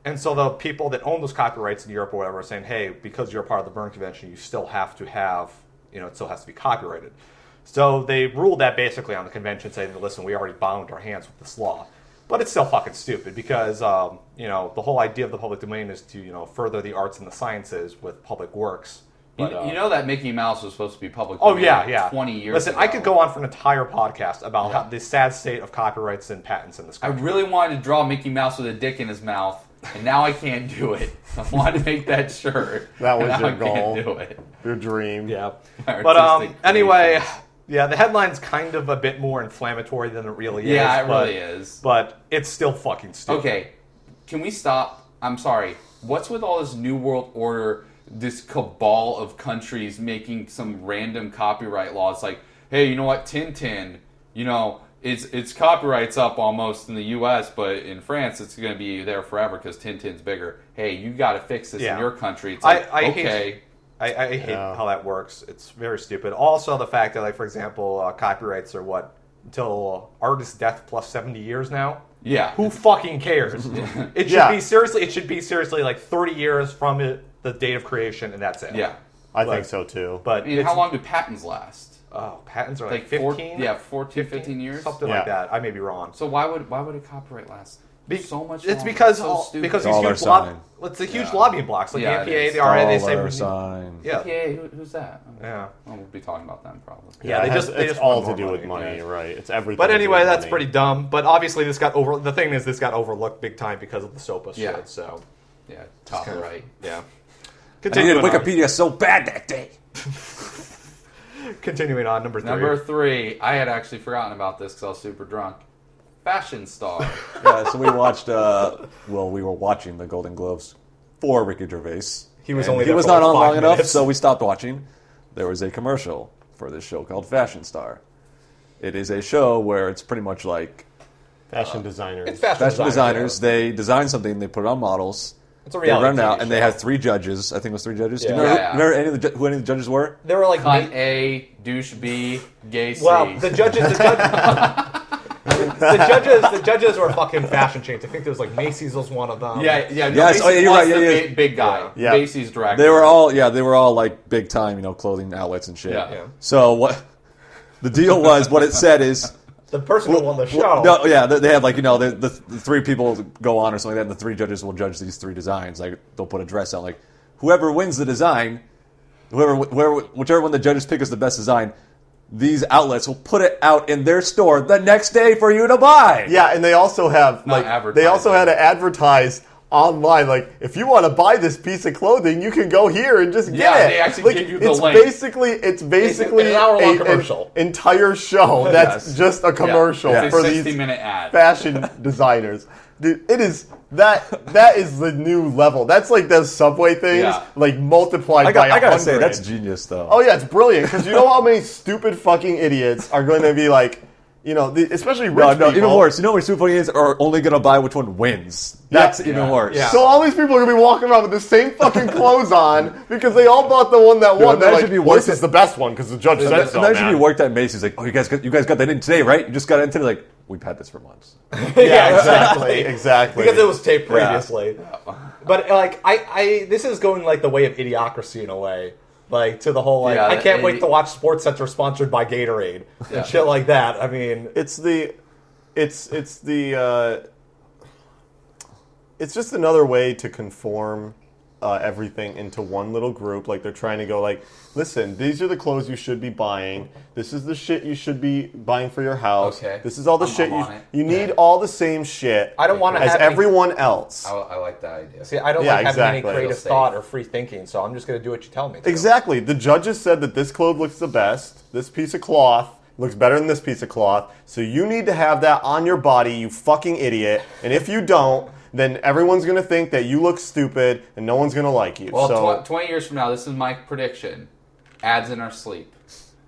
And so the people that own those copyrights in Europe or whatever are saying, hey, because you're part of the Berne Convention, you still have to have, it still has to be copyrighted. So they ruled that basically on the convention, saying, listen, we already bound our hands with this law. But it's still fucking stupid because, the whole idea of the public domain is to, further the arts and the sciences with public works. But, you know that Mickey Mouse was supposed to be public Oh, domain yeah. 20 years Listen, ago. I could go on for an entire podcast about how the sad state of copyrights and patents in this I country. really wanted to draw Mickey Mouse with a dick in his mouth, and now I can't do it. I wanted to make that shirt. That was and your now goal. I can't do it. Your dream. Yeah. My But artistic anyway, creation. yeah, the headline's kind of a bit more inflammatory than it really is. Yeah, it but, really is. But it's still fucking stupid. Okay, can we stop? I'm sorry. What's with all this New World Order, this cabal of countries making some random copyright laws? Like, hey, you know what, Tintin, its copyright's up almost in the U.S., but in France it's going to be there forever because Tintin's bigger. Hey, you got to fix this in your country. It's like, I okay. hate how that works. It's very stupid. Also, the fact that, like, for example, copyrights are until artist's death plus 70 years now. Yeah. Who fucking cares? It should be seriously like 30 years from the date of creation, and that's it. Yeah. I think so too. But how long do patents last? Oh, patents are like 15? 15 years? Something like that. I may be wrong. So why would a copyright last so much longer? It's because it's it's a huge lobbying blocks like the EPA, the RA. They say yeah. EPA, who's that? Yeah, we'll be talking about them probably. Yeah, it's all to do with money, right? It's everything. But anyway, that's money. pretty dumb. But obviously, this got overlooked big time because of the SOPA shit. So yeah, copyright. Yeah. I needed Wikipedia so bad that day. Continuing on, number 3. Number 3. I had actually forgotten about this because I was super drunk. Fashion Star. Yeah, so we watched. We were watching the Golden Globes for Ricky Gervais. He was not on long enough, so we stopped watching. There was a commercial for this show called Fashion Star. It is a show where it's pretty much like fashion designers. It's fashion designers. Yeah. They design something, they put it on models. It's a reality They run it out, TV and show. they had 3 judges. I think it was 3 judges. Yeah. Do you remember who any of the judges were? They were like Cunt A, douche B, gay C. Well, the judges. The judges were fucking fashion chains. I think there was like Macy's was one of them. Yeah. Yes, Macy's you're right. was Yeah, the big guy. Yeah. Macy's director. They were all like big time, clothing outlets and shit. Yeah. So what the deal was? What it said is the person who won the show. They had the 3 people go on or something like that, and the 3 judges will judge these 3 designs. Like they'll put a dress on. Like whoever wins the design, whichever one the judges pick as the best design. These outlets will put it out in their store the next day for you to buy. Yeah, and they also have they also had to advertise online. Like, if you want to buy this piece of clothing, you can go here and just get it. Yeah, they actually give you the link. It's basically an hour-long commercial. Entire show that's just a commercial for a these 60-minute ad. fashion designers. Dude, it is that is the new level. That's like those Subway things, like multiplied by 100. I gotta say, that's genius, though. Oh yeah, it's brilliant because you know how many stupid fucking idiots are going to be like, especially rich people. Even worse. You know how many super idiots are only going to buy which one wins. That's even worse. Yeah. So all these people are going to be walking around with the same fucking clothes on because they all bought the one that won. They're like, this is the best one because the judge said so. Imagine you worked at Macy's, like, oh, you guys got that in today, right? You just got it in today, like, we've had this for months. Yeah, exactly. Because it was taped previously. Yeah. But like, this is going like the way of idiocracy in a way. Like to the whole like, I can't wait to watch Sports Center sponsored by Gatorade and shit like that. I mean, it's just another way to conform everything into one little group. Like they're trying to go like, listen, these are the clothes you should be buying. This is the shit you should be buying for your house. Okay. This is all the shit you need. All the same shit. I don't want to as have everyone else. I like that idea. See, I don't like having any creative thought or free thinking, so I'm just going to do what you tell me to. Exactly. The judges said that this clothes looks the best. This piece of cloth looks better than this piece of cloth. So you need to have that on your body, you fucking idiot. And if you don't, then everyone's going to think that you look stupid and no one's going to like you. Well, so, 20 years from now, this is my prediction. Ads in our sleep.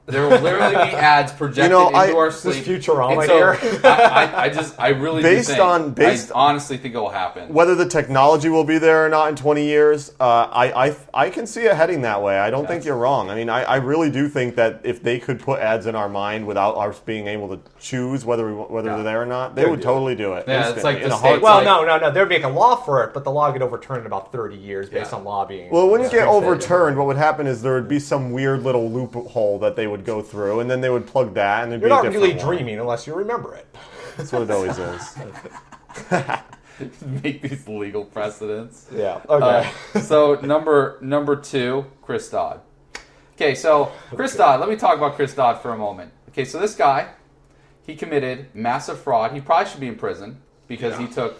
There will literally be ads projected into our sleep. This Futurama And so here. I really do think, I honestly think it will happen. Whether the technology will be there or not in 20 years, I can see it heading that way. I don't think you're wrong. I mean, I really do think that if they could put ads in our mind without us being able to choose whether they're there or not, they would totally do it. Yeah, it's like in the a states. Well, no. They'd make a law for it, but the law would get overturned in about 30 years based on lobbying. Well, it wouldn't get overturned. What would happen is there would be some weird little loophole that they would go through, and then they would plug that, and there'd You're be a not different really one. dreaming unless you remember it. That's what it always is. Make these legal precedents. Yeah. Okay. So number 2, Chris Dodd. Okay, so Chris Dodd. Let me talk about Chris Dodd for a moment. Okay, so this guy, he committed massive fraud. He probably should be in prison because he took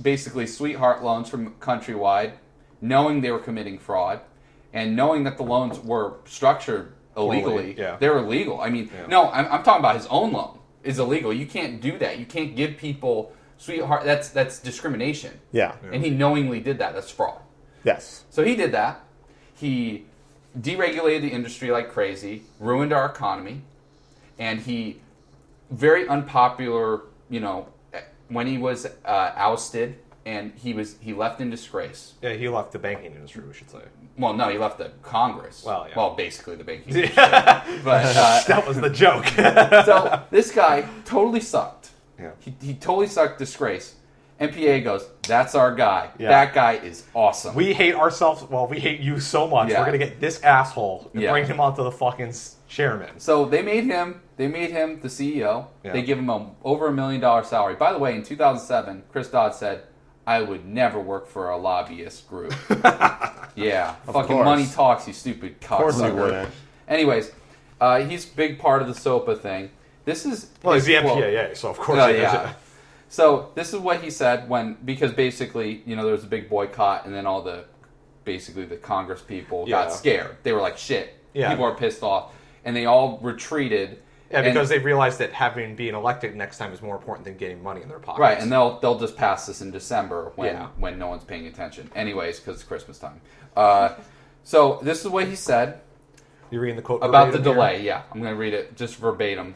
basically sweetheart loans from Countrywide, knowing they were committing fraud, and knowing that the loans were structured illegally. They were illegal. I mean, no, I'm talking about his own loan is illegal. You can't do that. You can't give people sweetheart. That's discrimination. Yeah. And he knowingly did that. That's fraud. Yes. So he did that. He deregulated the industry like crazy, ruined our economy, and he, very unpopular, when he was ousted, and he left in disgrace. Yeah, he left the banking industry, we should say. Well, no, he left the Congress. Well, yeah. Well, basically the banking industry. But that was the joke. So this guy totally sucked. Yeah. He totally sucked, disgrace. MPA goes, that's our guy. Yeah. That guy is awesome. We hate ourselves. Well, we hate you so much. Yeah. We're going to get this asshole and Yeah. bring him onto the fucking chairman. So they made him the CEO. Yeah. They give him over $1 million salary. By the way, in 2007, Chris Dodd said, I would never work for a lobbyist group. Yeah. Fucking course. money talks, you stupid cocksucker. Of course he wouldn't. Anyways, he's a big part of the SOPA thing. This is... Well, he's the quote. MPAA, so of course Oh, he is. yeah. So this is what he said because basically, there was a big boycott, and then all the Congress people got scared. They were like, shit. Yeah. People are pissed off. And they all retreated. Yeah, because they realized that being elected next time is more important than getting money in their pockets. Right, and they'll just pass this in December when no one's paying attention. Anyways, because it's Christmas time. So this is what he said. You're reading the quote about the verbatim delay. here? Yeah, I'm going to read it just verbatim.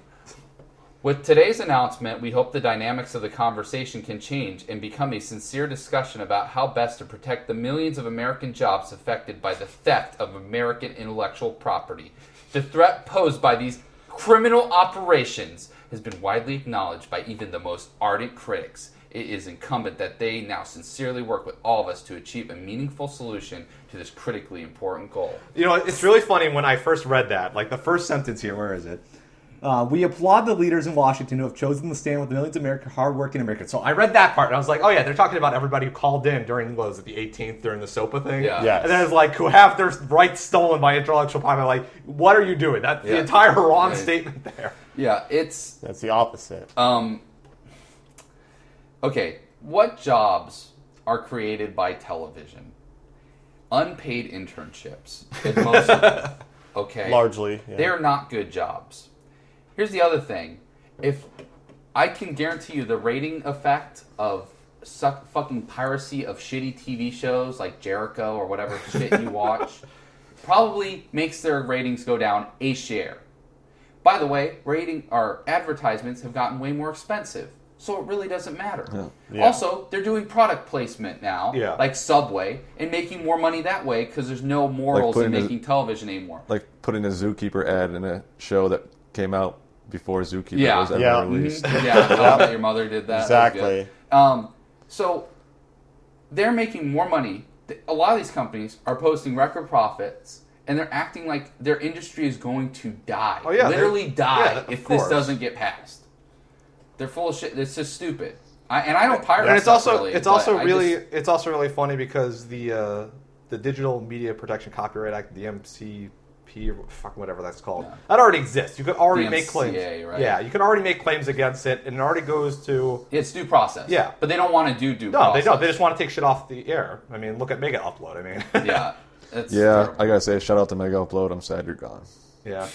With today's announcement, we hope the dynamics of the conversation can change and become a sincere discussion about how best to protect the millions of American jobs affected by the theft of American intellectual property. The threat posed by these criminal operations has been widely acknowledged by even the most ardent critics. It is incumbent that they now sincerely work with all of us to achieve a meaningful solution to this critically important goal. It's really funny when I first read that. Like, the first sentence here, where is it? We applaud the leaders in Washington who have chosen to stand with the millions of hard-working Americans. So I read that part, and I was like, oh yeah, they're talking about everybody who called in during, what was it, the 18th, during the SOPA thing? Yeah. Yes. And then it's like, who have their rights stolen by intellectual property. Like, what are you doing? That's the entire wrong statement there. Yeah, That's the opposite. Okay, what jobs are created by television? Unpaid internships. In most of them. Okay? Largely, yeah. They're not good jobs. Here's the other thing. If I can guarantee you the rating effect of fucking piracy of shitty TV shows like Jericho or whatever shit you watch probably makes their ratings go down a share. By the way, advertisements have gotten way more expensive, so it really doesn't matter. Yeah. Yeah. Also, they're doing product placement now, Yeah. like Subway, and making more money that way because there's no morals in making television anymore. Like putting a Zookeeper ad in a show that came out before Zookeeper was ever released. Yeah, I love that your mother did that. Exactly. That was good. So they're making more money. A lot of these companies are posting record profits, and they're acting like their industry is going to die. Oh, yeah, literally die of if course. this doesn't get passed. They're full of shit. It's just stupid. I don't pirate. And it's stuff also really, it's but also I really just- it's also really funny because the Digital Media Protection Copyright Act, the MCP, fucking whatever that's called, that already exists. You could already make claims. right? Yeah, you can already make claims against it, and it already goes to. It's due process. Yeah, but they don't want to do No, process. they don't. They just want to take shit off the air. I mean, look at Mega Upload. I mean, Yeah. It's Yeah, terrible. I gotta say, shout out to Mega Upload. I'm sad you're gone. yeah,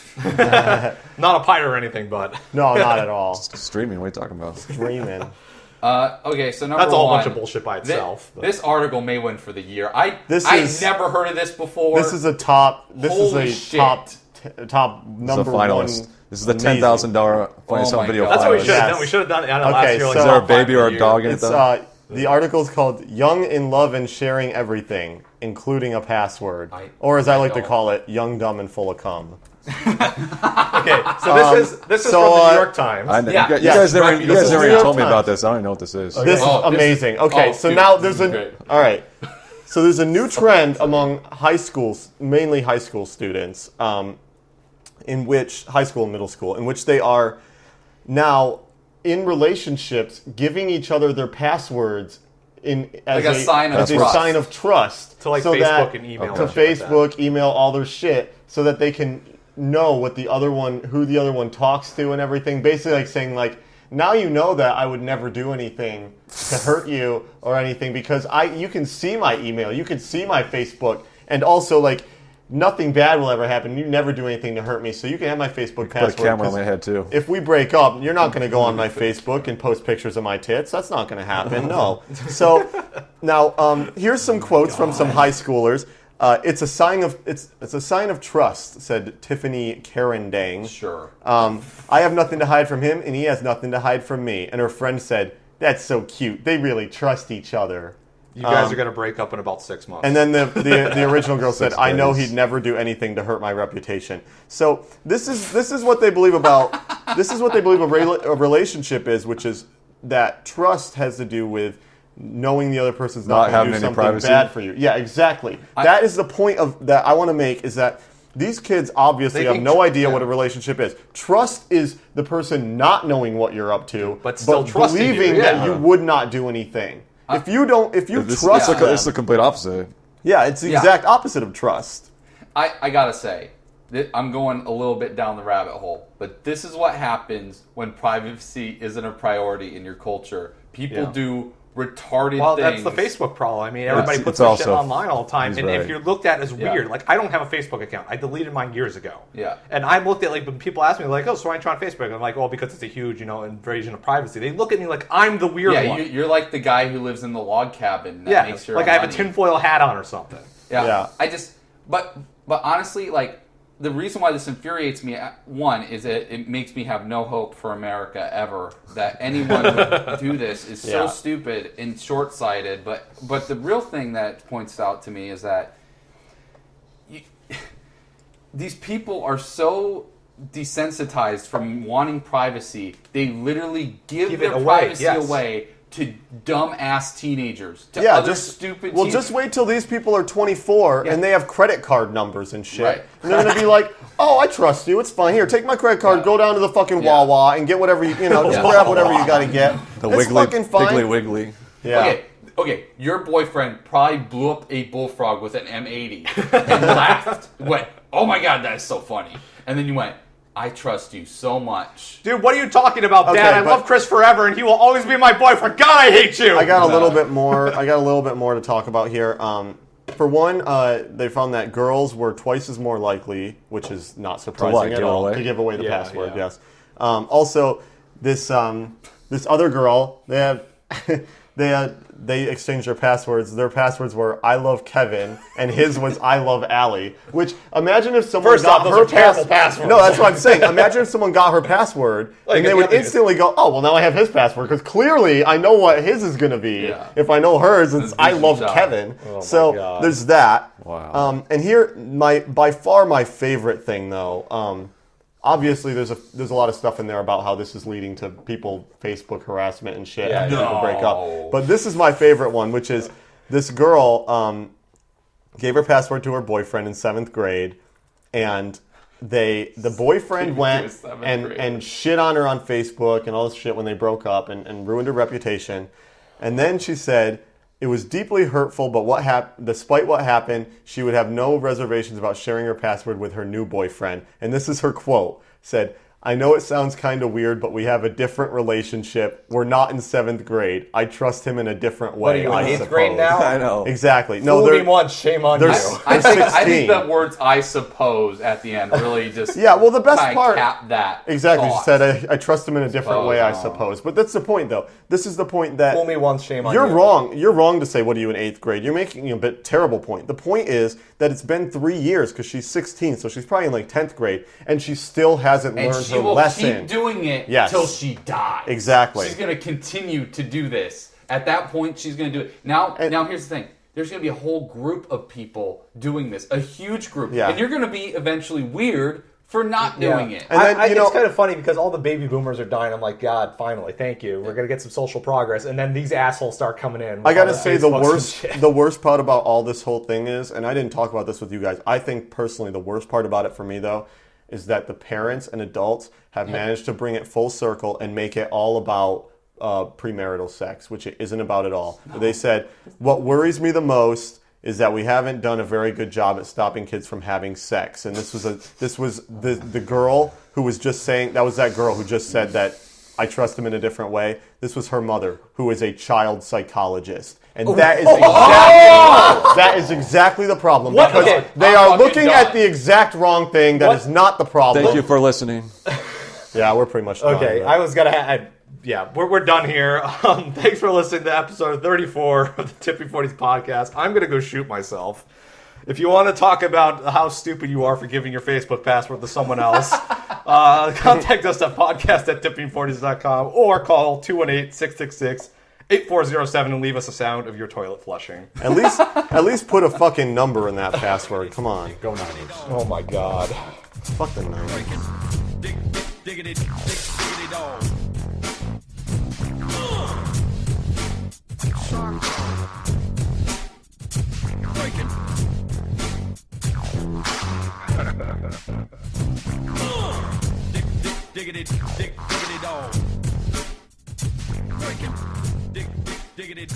not a pirate or anything, but No, not at all. Streaming, what are you talking about? Streaming. Okay, so number that's a whole one, bunch of bullshit by itself. but- This article may win for the year. This I is- never heard of this before. This is a top. This Holy is a shit. top top This is number a finalist. This is the $10,000 funniest home video. That's what we finalist. should have done. We should have done it last year. Is there a baby or a dog in it? It's, the article's called "Young in Love and Sharing Everything, Including a Password," or as I like to call it, "Young, Dumb, and Full of Cum." Okay, so this is from the New York Times. You guys never even told me about this. I don't even know what this is. This is amazing. Okay, so now there's all right. So there's a new trend among high schools, mainly high school students, in which high school and middle school, in which they are now in relationships giving each other their passwords as a sign of trust to like Facebook and email. To Facebook, email, all their shit, so that they can know what who the other one talks to and everything. Basically, like saying like, now you know that I would never do anything to hurt you or anything because you can see my email, you can see my Facebook, and also like nothing bad will ever happen. You never do anything to hurt me, so you can have my Facebook password. Put a camera on my head too. If we break up, you're not going to go on my Facebook and post pictures of my tits. That's not going to happen. No. So now here's some quotes from some high schoolers. It's a sign of trust, said Tiffany Carendang. Sure. I have nothing to hide from him, and he has nothing to hide from me. And her friend said, "That's so cute. They really trust each other." You guys are going to break up in about 6 months. And then the original girl said, "I know he'd never do anything to hurt my reputation." So this is what they believe about a relationship is, which is that trust has to do with knowing the other person's not going to do something bad for you. Yeah, exactly. That is the point of that I want to make, is that these kids obviously have no idea what a relationship is. Trust is the person not knowing what you're up to, but believing that you would not do anything. If you trust them, it's the complete opposite. Yeah, it's the exact opposite of trust. I gotta say, I'm going a little bit down the rabbit hole, but this is what happens when privacy isn't a priority in your culture. People do retarded things. Well, that's the Facebook problem. I mean, everybody puts their shit online all the time, and if you're looked at as weird, like I don't have a Facebook account. I deleted mine years ago. Yeah. And I looked at, like, when people ask me, like, "Oh, so why aren't you on Facebook?" I'm like, "Well, because it's a huge, invasion of privacy." They look at me like I'm the weird one. Yeah, you're like the guy who lives in the log cabin. That makes your like I have a tinfoil hat on or something. Yeah. But honestly, like, the reason why this infuriates me, one, is it makes me have no hope for America ever. That anyone would do this is so stupid and short-sighted. But the real thing that points out to me is that these people are so desensitized from wanting privacy, they literally give their privacy away to dumb-ass teenagers, to other stupid teenagers. Just wait till these people are 24 and they have credit card numbers and shit. Right. And they're going to be like, "Oh, I trust you. It's fine. Here, take my credit card, go down to the fucking Wawa and get whatever just grab whatever you got to get." It's fucking fine. Piggly Wiggly. Yeah. Okay, your boyfriend probably blew up a bullfrog with an M80 and laughed. Went, "Oh my God, that is so funny." And then you went, "I trust you so much." Dude, what are you talking about, Dad? I love Chris forever, and he will always be my boyfriend. God, I hate you. I got a little bit more. To talk about here. For one, they found that girls were twice as more likely, which is not surprising at all, to give away the password. Yes. Also, this other girl, they exchanged their passwords. Their passwords were "I love Kevin" and his was "I love Allie." Which, imagine if someone got her password. No, that's what I'm saying. Imagine if someone got her password and they would instantly go, "Oh, well, now I have his password because clearly I know what his is going to be. Yeah. If I know hers, it's "I love Kevin." So there's that. Wow. And here, by far my favorite thing though. Obviously, there's a lot of stuff in there about how this is leading to people Facebook harassment and shit. Yeah, people break up. But this is my favorite one, which is this girl gave her password to her boyfriend in 7th grade, and the boyfriend went and shit on her on Facebook and all this shit when they broke up and ruined her reputation. And then she said, "It was deeply hurtful, but despite what happened, she would have no reservations about sharing her password with her new boyfriend." And this is her quote. Said, I know it sounds kind of weird, but we have a different relationship. We're not in 7th grade. I trust him in a different way. What are you, I 8th grade now? I know. Exactly. No, Fool they're me once, shame on you. I think the words "I suppose" at the end really just yeah. Well, the best kinda part cap that exactly. thought. She said, "I trust him in a different way, I no. suppose." But that's the point, though. This is the point that Fool me once, shame on you. you're wrong. You're wrong to say, "What are you in 8th grade?" You're making a bit terrible point. The point is that it's been 3 years because she's 16, so she's probably in like 10th grade, and she still hasn't And learned she her will lesson. keep doing it Yes. till she dies. Exactly. She's going to continue to do this. At that point, she's going to do it. Now, here's the thing. There's going to be a whole group of people doing this. A huge group. Yeah. And you're going to be eventually weird for not doing it. And then, it's kind of funny because all the baby boomers are dying. I'm like, God, finally, thank you. We're going to get some social progress. And then these assholes start coming in. I gotta say, the Facebooks worst part about all this whole thing is, and I didn't talk about this with you guys, I think personally the worst part about it for me, though, is that the parents and adults have managed to bring it full circle and make it all about premarital sex, which it isn't about at all. No. They said, what worries me the most is that we haven't done a very good job at stopping kids from having sex. And this was the girl who was just saying, that was that girl who just said that I trust him in a different way. This was her mother, who is a child psychologist. And that is exactly the problem. Because they are looking at the exact wrong thing that is not the problem. Thank you for listening. Yeah, we're pretty much done. Okay, I was going to we're done here. Thanks for listening to episode 34 of the T40's podcast. I'm going to go shoot myself. If you want to talk about how stupid you are for giving your Facebook password to someone else, contact us at podcast@tipping40s.com or call 218-666-8407 and leave us a sound of your toilet flushing. At least put a fucking number in that password. Come on. Go Niners. Oh my God. Fuck the Niners. Diggity dog. Breaking. Diggity dog. Breaking. Diggity.